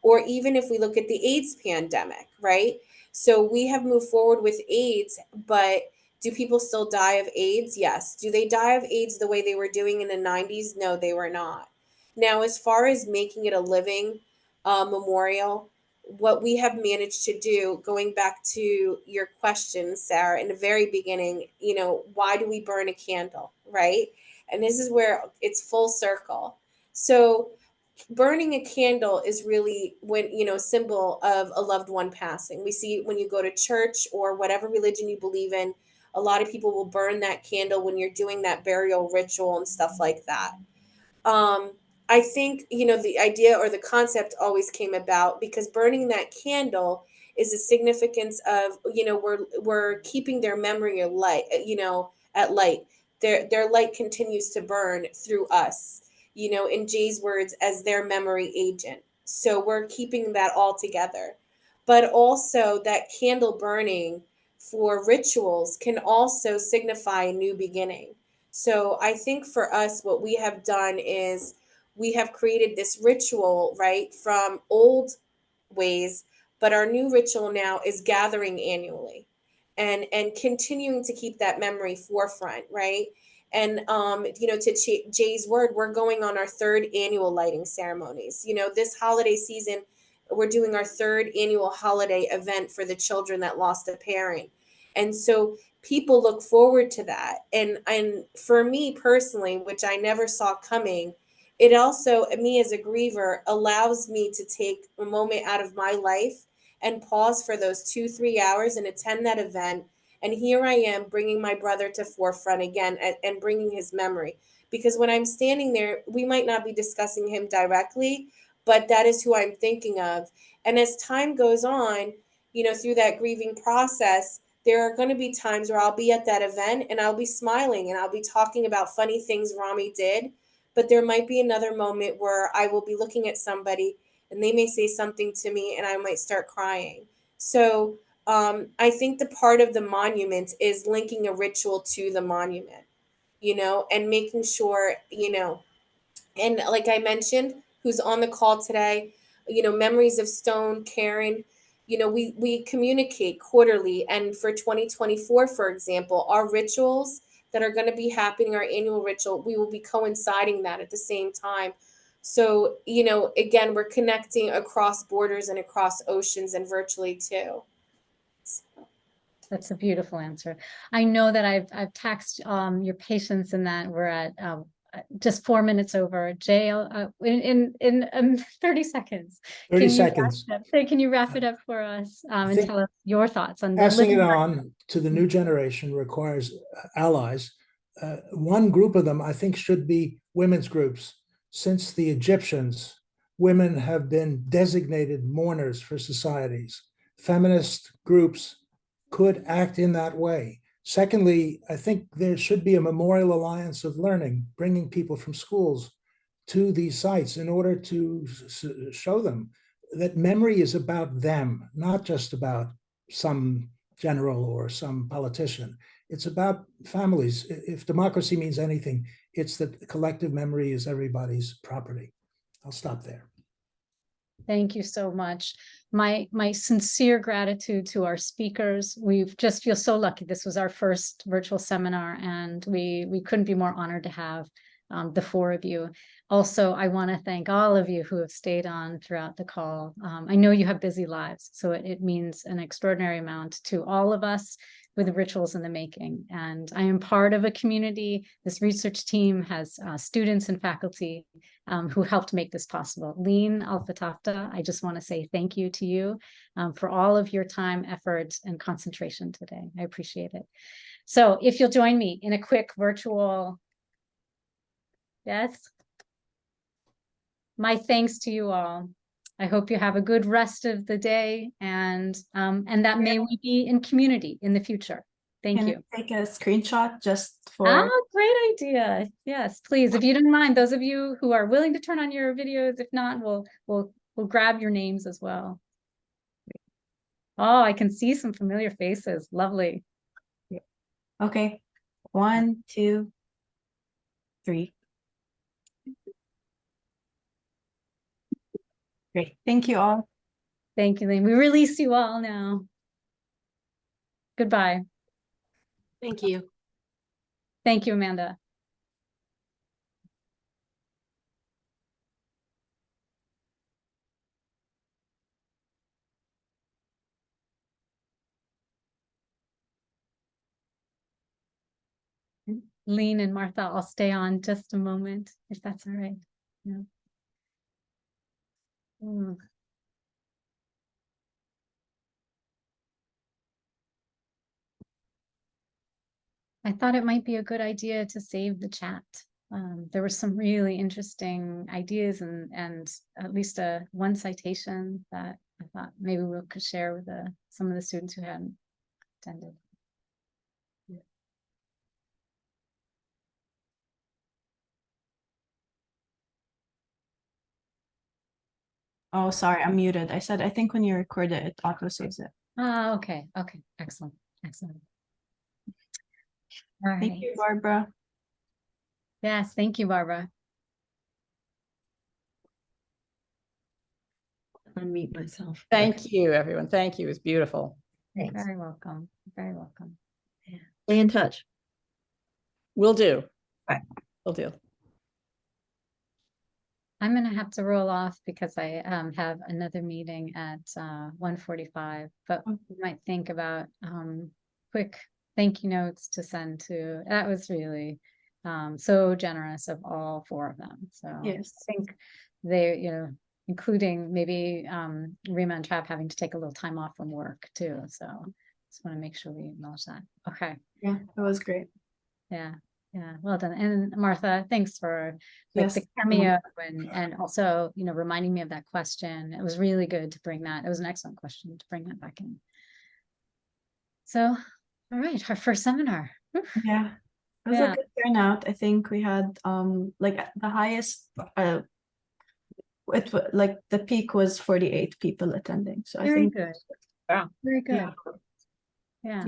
or even if we look at the AIDS pandemic, right? So we have moved forward with AIDS, but do people still die of AIDS? Yes. Do they die of AIDS the way they were doing in the 90s? No, they were not. Now, as far as making it a living memorial, what we have managed to do, going back to your question, Sarah, in the very beginning, why do we burn a candle, right? And this is where it's full circle. So burning a candle is really when symbol of a loved one passing. We see when you go to church or whatever religion you believe in, a lot of people will burn that candle when you're doing that burial ritual and stuff like that. I think, the idea or the concept always came about because burning that candle is a significance of, we're keeping their memory alight, at light. Their light continues to burn through us, in Jay's words, as their memory agent. So we're keeping that all together. But also that candle burning for rituals can also signify a new beginning. So I think for us, what we have done is we have created this ritual, right, from old ways, but our new ritual now is gathering annually and continuing to keep that memory forefront, right? And to Jay's word, we're going on our third annual lighting ceremonies. This holiday season, we're doing our third annual holiday event for the children that lost a parent. And so people look forward to that. And for me personally, which I never saw coming, it also, me as a griever, allows me to take a moment out of my life and pause for those 2-3 hours and attend that event. And here I am bringing my brother to forefront again and bringing his memory. Because when I'm standing there, we might not be discussing him directly, but that is who I'm thinking of. And as time goes on, through that grieving process, there are going to be times where I'll be at that event and I'll be smiling and I'll be talking about funny things Rami did. But there might be another moment where I will be looking at somebody and they may say something to me and I might start crying. So I think the part of the monument is linking a ritual to the monument, and making sure, and like I mentioned, who's on the call today, Memories of Stone, Karen, we communicate quarterly. And for 2024, for example, our rituals that are going to be happening, our annual ritual, we will be coinciding that at the same time. So, again, we're connecting across borders and across oceans and virtually too. That's a beautiful answer. I know that I've taxed your patience in that we're at just 4 minutes over. Jay, in 30 seconds. 30 seconds. Can you wrap it up for us and think tell us your thoughts on the Passing it living on to the new generation requires allies. One group of them, I think, should be women's groups. Since the Egyptians, women have been designated mourners for societies. Feminist groups could act in that way. Secondly, I think there should be a memorial alliance of learning, bringing people from schools to these sites in order to show them that memory is about them, not just about some general or some politician. It's about families. If democracy means anything, it's that collective memory is everybody's property. I'll stop there. Thank you so much. My sincere gratitude to our speakers. We just feel so lucky. This was our first virtual seminar, and we couldn't be more honored to have the four of you. Also, I want to thank all of you who have stayed on throughout the call. I know you have busy lives, so it means an extraordinary amount to all of us with rituals in the making. And I am part of a community. This research team has students and faculty who helped make this possible. Lean Alfatafta, I just want to say thank you to you for all of your time, effort, and concentration today. I appreciate it. So if you'll join me in a quick virtual, yes. My thanks to you all. I hope you have a good rest of the day, and that may we be in community in the future. Thank Can you. I take a screenshot just for? Oh, great idea. Yes, please. If you don't mind, those of you who are willing to turn on your videos, if not, we'll grab your names as well. Oh, I can see some familiar faces. Lovely. Okay, 1, 2, 3. Great, thank you all. Thank you, Lynn. We release you all now. Goodbye. Thank you. Thank you, Amanda. Lean and Martha, I'll stay on just a moment, if that's all right. Yeah. I thought it might be a good idea to save the chat. There were some really interesting ideas and at least one citation that I thought maybe we could share with some of the students who hadn't attended. Oh, sorry, I'm muted. I said, I think when you record it, it auto saves it. Ah, okay. Okay. Excellent. Excellent. All right. Thank you, Barbara. Yes. Thank you, Barbara. Unmute myself. Thank you, everyone. Thank you. It was beautiful. You're Thanks. very welcome. Very welcome. Stay in touch. Will do. Bye. Will do. I'm going to have to roll off because I have another meeting at 1:45, but we might think about quick thank you notes to send to. That was really so generous of all 4 of them. So Yes. I think they, including maybe Rima and Trav having to take a little time off from work too. So just want to make sure we acknowledge that. Okay. Yeah, that was great. Yeah. Yeah, well done. And Martha, thanks for Yes. the cameo and also, reminding me of that question. It was really good to bring that. It was an excellent question to bring that back in. So, all right, our first seminar. Whew. Yeah, it was a good turnout. I think we had like the highest like the peak was 48 people attending. So I Very think good. Wow. Very good. Yeah.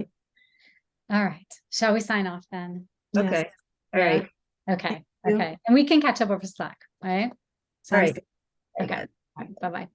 All right. Shall we sign off then? yes. Okay. All Yeah. right. Okay. Thank you. Okay. And we can catch up over Slack, all right? Sounds right. good. Okay. Bye-bye.